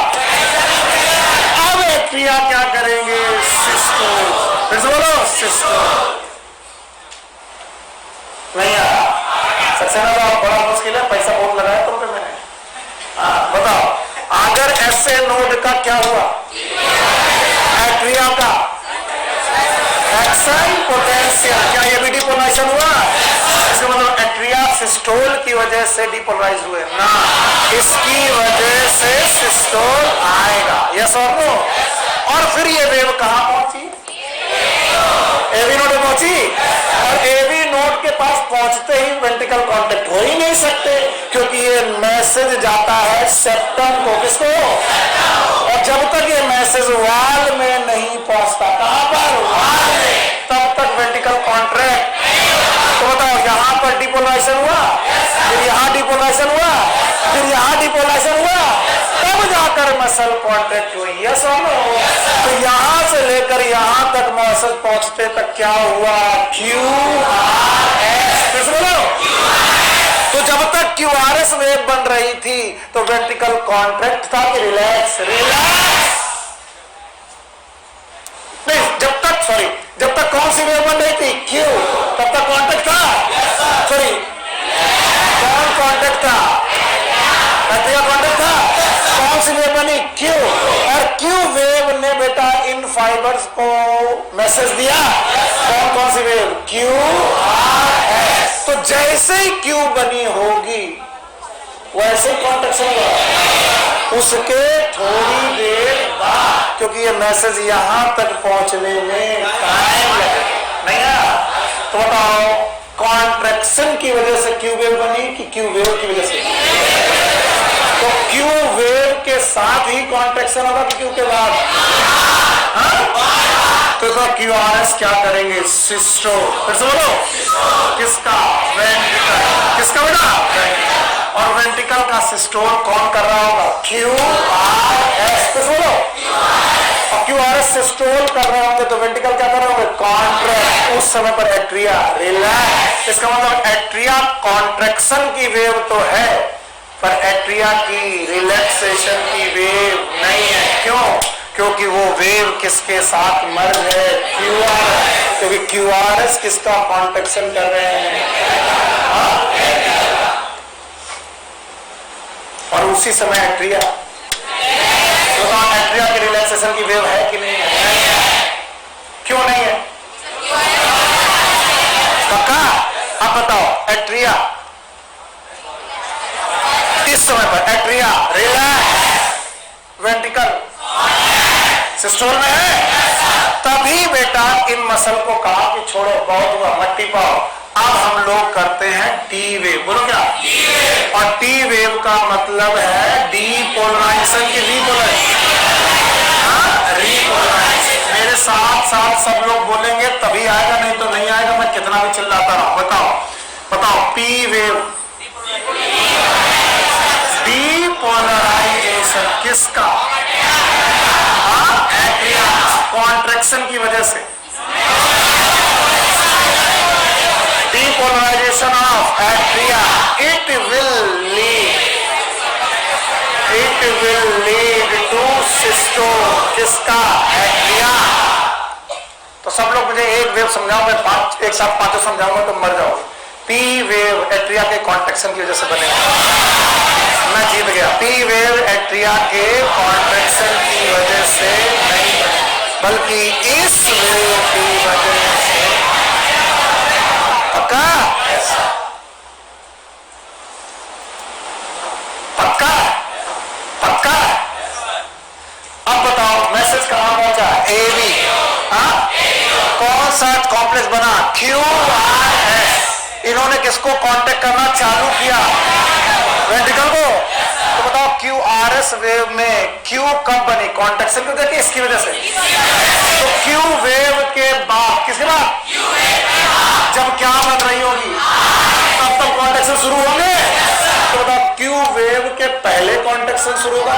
अब एट्रिया क्या करेंगे? सिस्टोल। फिर से बोलो, सिस्टोल। नहीं आया? सक्सेना तो बड़ा मुश्किल है, पैसा बहुत लगाया तुम पे मैंने। हाँ बताओ, अगर ऐसे नोड का क्या हुआ? एट्रिया का एक्शन पोटेंशियल, क्या ये भी डिपोलराइजेशन हुआ? इसका मतलब एट्रिया सिस्टोल की वजह से डिपोलराइज हुए ना, इसकी वजह से सिस्टोल आएगा। यस और नो? और फिर ये वेव कहां पहुंची? एवी नोड में पहुंची, और एवी नोड के पास पहुंचते ही वेंट्रिकल कांटेक्ट हो ही नहीं सकते, क्योंकि ये मैसेज जाता है सेप्टम को। किसको? और जब तक ये मैसेज वाल में नहीं पहुंचता, कहां पर? वाल में, तब तक वेंट्रिकल कॉन्ट्रैक्ट। तो बताओ, यहां पर डिपोलराइजेशन हुआ, फिर यहां डिपोलराइजेशन हुआ, फिर यहां डिपोलराइजेशन हुआ, तब जाकर मसल कॉन्ट्रैक्ट हुई। यस और नो? तो यहां से लेकर यहां तक मसल पहुंचते तक क्या हुआ? QRS। फिर से बोलो। तो जब तक QRS वेव बन रही थी तो वेंट्रिकल कॉन्ट्रैक्ट था कि रिलैक्स? रिलैक्स नहीं, जब तक कौन सी वेव बन रही थी? Q। तब तक कॉन्ट्रैक्ट था? सॉरी, कौन कॉन्ट्रैक्ट था? एट्रिया कॉन्ट्रैक्ट था। कौन सी वेव बनी? Q। और Q वेव ने बेटा इन फाइबर्स को मैसेज दिया। कौन सी वेव? QRS। तो जैसे ही Q बनी होगी वैसे कॉन्ट्रैक्शन हुआ, उसके थोड़ी देर बाद, क्योंकि ये मैसेज यहां तक पहुंचने में टाइम लगेगा। नहीं है? तो बताओ, कॉन्ट्रैक्शन की वजह से Q वेव बनी कि Q वेव की वजह से? तो Q वेव के साथ ही कॉन्ट्रैक्शन होगा कि Q के बाद? तो QRS क्या करेंगे? सिस्टोल। फिर से बोलो, किसका? वेंट्रिकल। किसका बेटा? और वेंट्रिकल का सिस्टोल कौन कर रहा होगा? QRS। फिर से बोलो, और QRS सिस्टोल कर रहे होंगे तो वेंट्रिकल क्या कर रहे होंगे? कॉन्ट्रैक्ट। उस समय पर एट्रिया रिलैक्स। इसका मतलब एट्रिया कॉन्ट्रैक्शन की वेव तो है, पर एट्रिया की रिलैक्सेशन की वेव नहीं है। क्यों? क्योंकि वो वेव किसके साथ मर गए? QRS। क्योंकि QRS किसका कॉन्ट्रैक्शन कर रहे हैं? और उसी समय एट्रिया, तो एट्रिया की रिलैक्सेशन की वेव है कि नहीं है? क्यों नहीं है? पक्का? अब बताओ, एट्रिया इस समय पर एट्रिया रिलैक्स, वेंट्रिकल सिस्टोल में है, तभी बेटा इन मसल को कहा कि छोड़ो, बहुत हुआ, मट्टी पाओ। अब हम लोग करते हैं टी वेव। बोलो क्या? और टी वेव का मतलब है डीपोलराइजेशन की रीपोलराइजेशन। रीपोलराइजेशन। मेरे साथ साथ सब लोग बोलेंगे तभी आएगा, नहीं तो नहीं आएगा, मैं कितना भी चिल्लाता रहा। बताओ, पी वेव डीपोलराइजेशन किसका? कॉन्ट्रैक्शन की वजह से। Depolarization of atria, it will lead to systole. किसका? एट्रिया। तो सब लोग मुझे एक वेव समझाओ, मैं एक साथ पांचों समझाऊंगा तो मर जाओगे। पी वेव एट्रिया के कॉन्ट्रैक्शन की वजह से बनेगा। मैं जीत गया। पी वेव एट्रिया के कॉन्ट्रैक्शन की वजह से नहीं बने, बल्कि इस वेव की वजह से। पक्का? पक्का? बहुत कॉम्प्लेक्स बना, QRS। इन्होंने किसको कांटेक्ट करना चालू किया? वेंट्रिकल को। तो बताओ QRS वेव में Q कब बनी? कॉन्ट्रैक्शन को देखिए इसकी वजह से। तो Q वेव के बाद, किसके बाद? जब क्या बन रही होगी तब तक कॉन्ट्रैक्शन शुरू होंगे। तो बताओ Q वेव के पहले कॉन्ट्रैक्शन शुरू होगा?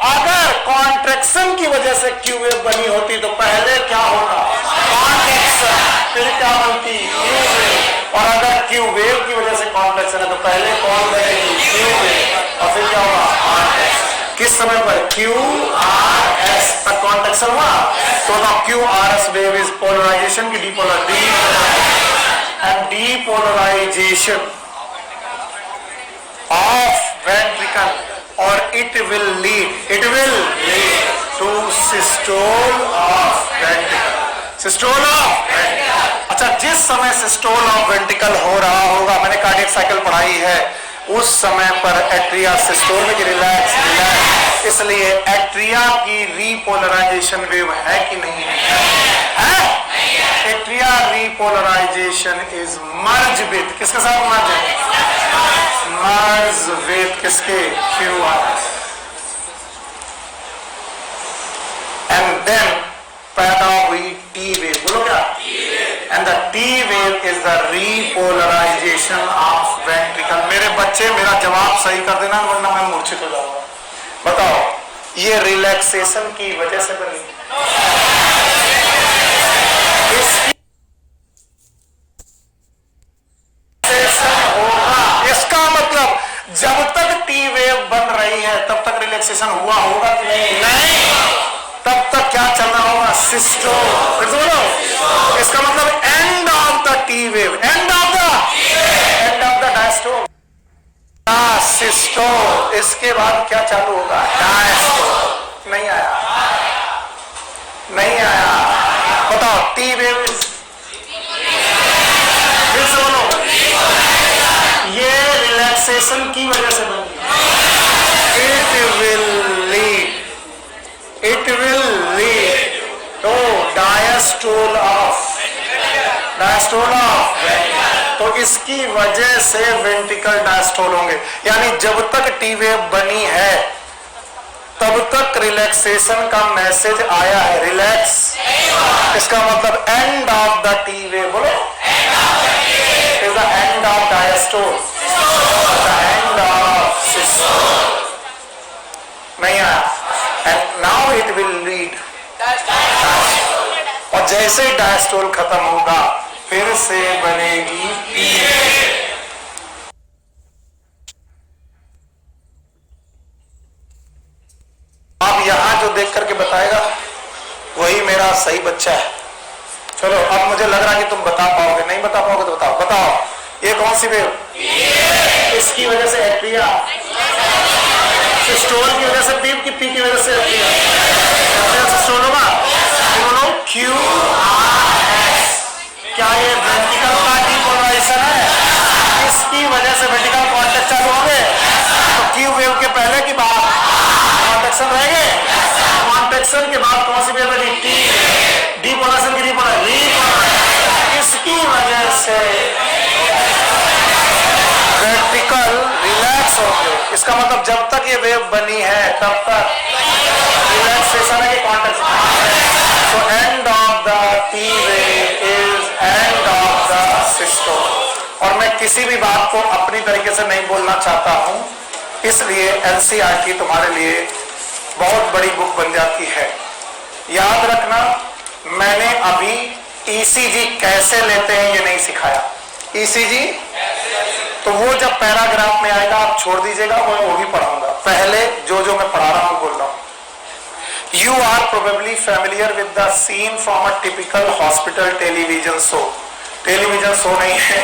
अगर कॉन्ट्रैक्शन की वजह से Q वेव बनी होती तो पहले क्या होगा? कॉन्ट्रैक्शन, फिर क्या बनती? Q wave. और अगर Q वेव की वजह से कॉन्ट्रैक्शन है तो पहले कौन बनेगी? Q wave. और फिर क्या होगा? कॉन्ट्रैक्शन। किस समय पर? QRS तक कॉन्ट्रैक्शन हुआ। तो QRS वेव इज पोलराइजेशन की डीपोलराइजेशन ऑफ वेंट्रिकल, और it will lead to systole of ventricle. Systole of ventricle. अच्छा, जिस समय सिस्टोल ऑफ वेंट्रिकल हो रहा होगा, मैंने कार्डियक साइकिल पढ़ाई है, उस समय पर एट्रिया सिस्टोल की रिलैक्स, इसलिए एट्रिया की रीपोलराइजेशन वेव है कि नहीं है? Atria repolarisation is merge with, किसके साथ मर्ज है? मर्ज विद किसके? QRS। एंड देन पैदा हुई टी वेव। बोलो क्या? And the T wave is the repolarisation of ventricle. मेरे बच्चे मेरा जवाब सही कर देना वरना मैं मूर्छित हो जाऊंगा। बताओ, ये रिलैक्सेशन की वजह से बनी। होगा, इसका मतलब जब तक टी वेव बन रही है तब तक रिलैक्सेशन हुआ होगा कि नहीं? तब तक क्या चलना होगा? सिस्टोल। फिर से बोलो, इसका मतलब end of the T wave, and of the diastole, systole. इसके बाद क्या चालू होगा? डायस्टोल। नहीं आया? नहीं आया? बताओ, टी वेव फिर से बोलो, ये रिलैक्सेशन की वजह से बनी। It will lead to diastole of तो इसकी वजह से वेंट्रिकल डायस्टोल होंगे। यानी जब तक टी वेव बनी है तब तक रिलैक्सेशन का मैसेज आया है। रिलैक्स, इसका मतलब end of the T wave. बोलो, is the end of diastole, the end of systole. नहीं आया? And now it will lead, और जैसे डायस्टोल खत्म होगा फिर से बनेगी टी वेव। आप यहां जो देख करके बताएगा वही मेरा सही बच्चा है। चलो, अब मुझे लग रहा है कि तुम बता पाओगे। नहीं बता पाओगे तो बताओ। बताओ, ये कौन सी वेव? इसकी वजह से एट्रिया, सिस्टोल की वजह से पी की वजह से एट्रिया सिस्टोल होगा। दोनों QRS। क्या ये वेंट्रिकल का डीपोलराइजेशन है? इसकी वजह से वेंट्रिकल कॉन्ट्रैक्ट चालू होंगे। तो Q वेव के पहले की बात कॉन्ट्रैक्शन रहेंगे। कॉन्ट्रैक्शन के बाद कौन सी वेव बनी? टी। डीपोलराइजेशन की रीपोलराइजेशन। इसकी वजह से वेंट्रिकल रिलैक्स होंगे। इसका मतलब जब तक ये वेव बनी है तब तक रिलैक्सेशन है कि कॉन्ट्रैक्शन? तो and of the T wave is and of the systole. और मैं किसी भी बात को अपनी तरीके से नहीं बोलना चाहता हूं, इसलिए एनसीईआरटी तुम्हारे लिए बहुत बड़ी बुक बन जाती है। याद रखना, मैंने अभी ईसीजी कैसे लेते हैं ये नहीं सिखाया। ईसीजी तो वो जब पैराग्राफ में आएगा आप छोड़ दीजिएगा, वो भी पढ़ाऊंगा। पहले जो मैं पढ़ा रहा हूं बोल रहा हूं। You are probably familiar with the scene from a typical hospital television show. Television show नहीं है,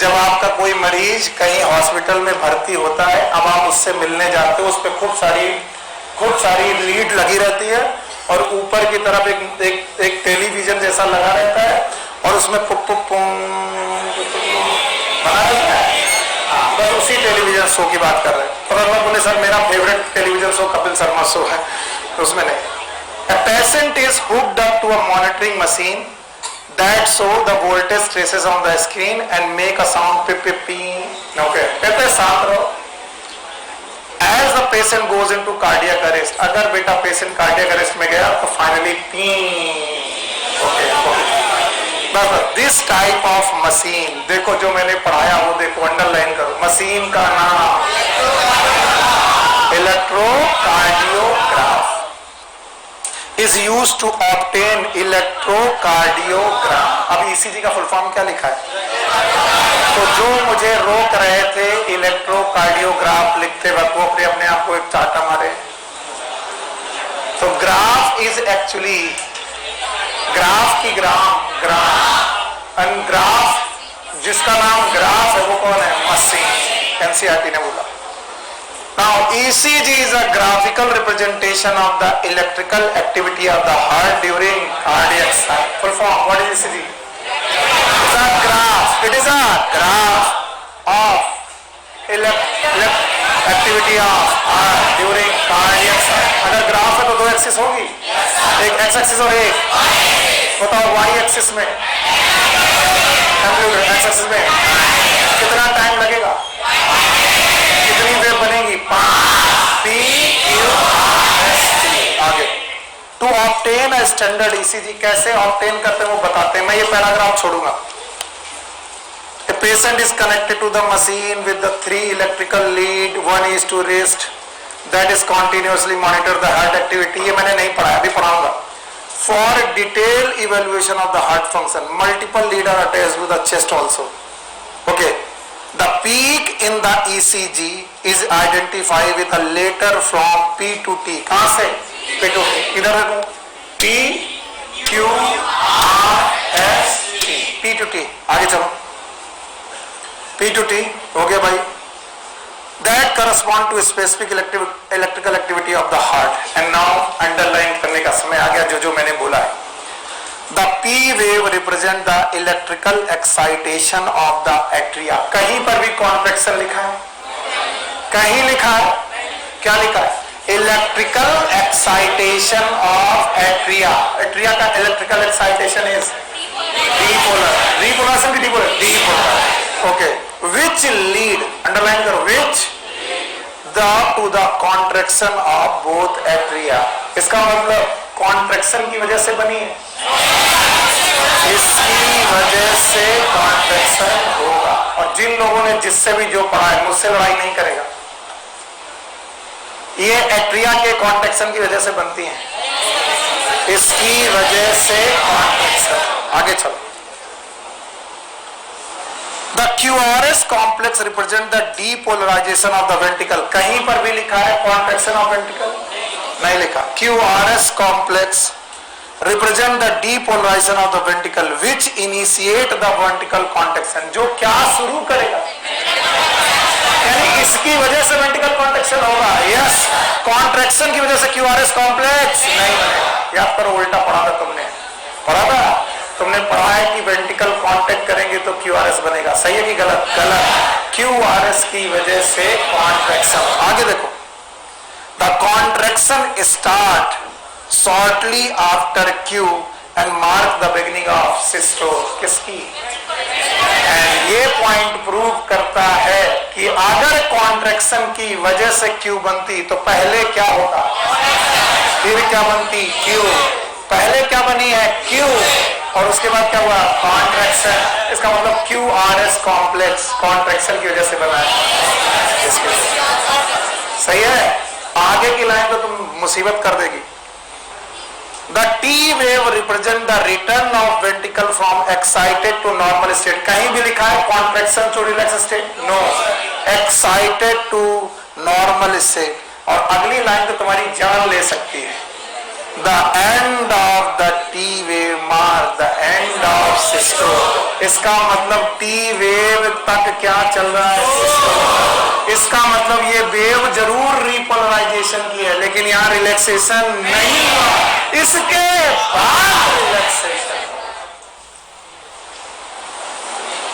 जब आपका कोई मरीज कहीं हॉस्पिटल में भर्ती होता है, अब आप उससे मिलने जाते हो, उस पर खूब सारी लीड लगी रहती है और ऊपर की तरफ एक टेलीविजन जैसा लगा रहता है और उसमें बना रहता है। बस उसी टेलीविजन शो की बात कर रहे हैं। और मैं बोले सर मेरा favourite television show Kapil Sharma show है, तो उसमें नहीं। A patient is hooked up to a monitoring machine that show the voltage traces on the screen and make a sound pip pip ping. Okay, कहते हैं साथ रहो. As the patient goes into cardiac arrest, अगर बेटा patient cardiac arrest में गया तो finally ping. Okay, बस this type of machine, देखो जो मैंने पढ़ाया वो देखो, अंडरलाइन करो. मशीन का नाम electrocardiograph is used to obtain electrocardiogram. अब ECG का फुल फॉर्म क्या लिखा है? तो जो मुझे रोक रहे थे इलेक्ट्रोकार्डियोग्राफ लिखते वक्त वो अपने आप को एक चाटा मारे. तो ग्राफ इज एक्चुअली ग्राफ की ग्राम ग्राफ जिसका नाम ग्राफ है वो कौन है? मशीन. एनसीईआरटी ने बोला. Now ECG is a graphical representation of the electrical activity of the heart during cardiac cycle. Full form, what is ECG? It's a graph. It is a graph of activity of heart during cardiac cycle. अगर graph है तो दो axis होगी, एक x axis और एक बताओ Y axis में, एक्स एक्सिस में कितना टाइम लगेगा, कितनी वेव बनेगी? आगे. To obtain a standard ECG, कैसे ऑब्टेन करते हैं वो बताते हैं. मैं ये पैराग्राफ छोड़ूंगा. A patient is connected to the machine with the 3 electrical lead. One is to wrist that is continuously monitor the heart activity. ये मैंने नहीं पढ़ा, अभी पढ़ाऊंगा. For detailed evaluation of the heart function, multiple lead are attached to the chest also. Okay. The peak in the ECG is identified with a letter from P to T. कहाँ से? P to T. इधर देखो. P Q R S T. P to T. आगे चलो. P to T हो गया भाई. That correspond to specific electrical activity of the heart. And now underline करने का समय आ गया जो मैंने बोला है. The P wave represent the electrical excitation of the atria. कहीं पर भी कॉन्ट्रैक्शन लिखा है? कहीं लिखा है? क्या लिखा है? Electrical excitation of atria. Atria का electrical excitation is dipolar. Repolation की dipolar? Dipolar. Okay. Which lead? Underline करो. Which? To the contraction of both atria. इसका मतलब कॉन्ट्रैक्शन की वजह से बनी है. इसकी वजह से कॉन्ट्रैक्शन होगा. और जिन लोगों ने जिससे भी जो पढ़ा है मुझसे लड़ाई नहीं करेगा. ये एट्रिया के कॉन्ट्रैक्शन की वजह से बनती हैं. इसकी वजह से कॉन्ट्रैक्शन. आगे चलो. The QRS complex represent the depolarization of the ventricle. कहीं पर भी लिखा है contraction of ventricle? नहीं लिखा. QRS complex represent the depolarization of the ventricle which initiate the ventricle contraction. जो क्या शुरू करेगा? यानी इसकी वजह से ventricle contraction होगा. Yes. Contraction की वजह से QRS complex नहीं बनेगा. याद करो, उल्टा पढ़ा था तुमने. पढ़ा था? तुमने पढ़ा है कि वेंट्रिकल कांटेक्ट करेंगे तो क्यूआरएस बनेगा. सही है कि गलत? गलत. क्यूआरएस की वजह से कॉन्ट्रैक्शन. आगे देखो. The contraction start shortly after Q and mark the beginning of systole. किसकी? एंड ये पॉइंट प्रूव करता है कि अगर कॉन्ट्रैक्शन की वजह से क्यू बनती तो पहले क्या होता, फिर क्या बनती? क्यू. पहले क्या बनी है? क्यू. और उसके बाद क्या हुआ? कॉन्ट्रैक्शन. इसका मतलब Q R S complex contraction की वजह से बना है. सही है. आगे की लाइन तो तुम मुसीबत कर देगी. The T wave represent the return of ventricle from excited to normal state. कहीं भी लिखा है contraction to relax state? No. Excited to normal state. और अगली लाइन तो तुम्हारी जान ले सकती है. The end of the T wave mark the end of systole. इसका मतलब T wave तक क्या चल रहा है? systole. इसका मतलब ये वेव जरूर रिपोलराइजेशन की है लेकिन यहाँ रिलैक्सेशन नहीं हुआ. इसके बाद रिलैक्सेशन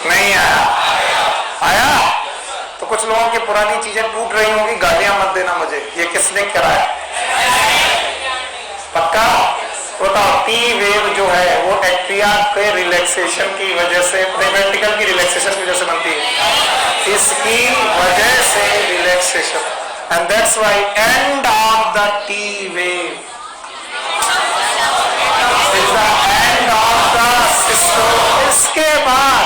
नहीं आया. आया तो कुछ लोगों की पुरानी चीजें टूट रही होंगी. गालियां मत देना मुझे. ये किसने कराया? पक्का? बताओ, टी वेव जो है वो एट्रिया के रिलैक्सेशन की वजह से, वेंट्रिकल की रिलैक्सेशन की वजह से बनती है, इसकी वजह से relaxation, and that's why and of the T wave is the end of the system. इसके बाद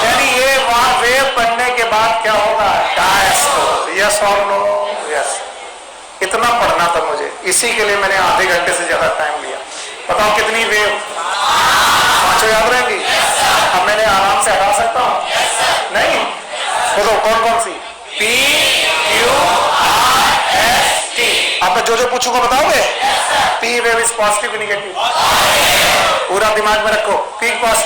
यानी ये वेव पढ़ने के बाद क्या होगा? डायस्टोल। यस और नो? यस। इतना पढ़ना था मुझे, इसी के लिए मैंने आधे घंटे से ज्यादा टाइम लिया। बताओ कितनी वेव? पांचों याद रहेंगी? अब मैंने आराम से हटा सकता हूं? नहीं? बोलो कौन कौन सी? P Q R S T। अब मैं जो पूछूंगा बताओगे? P wave is positive, negative? पूरा दिमाग में रखो। P positive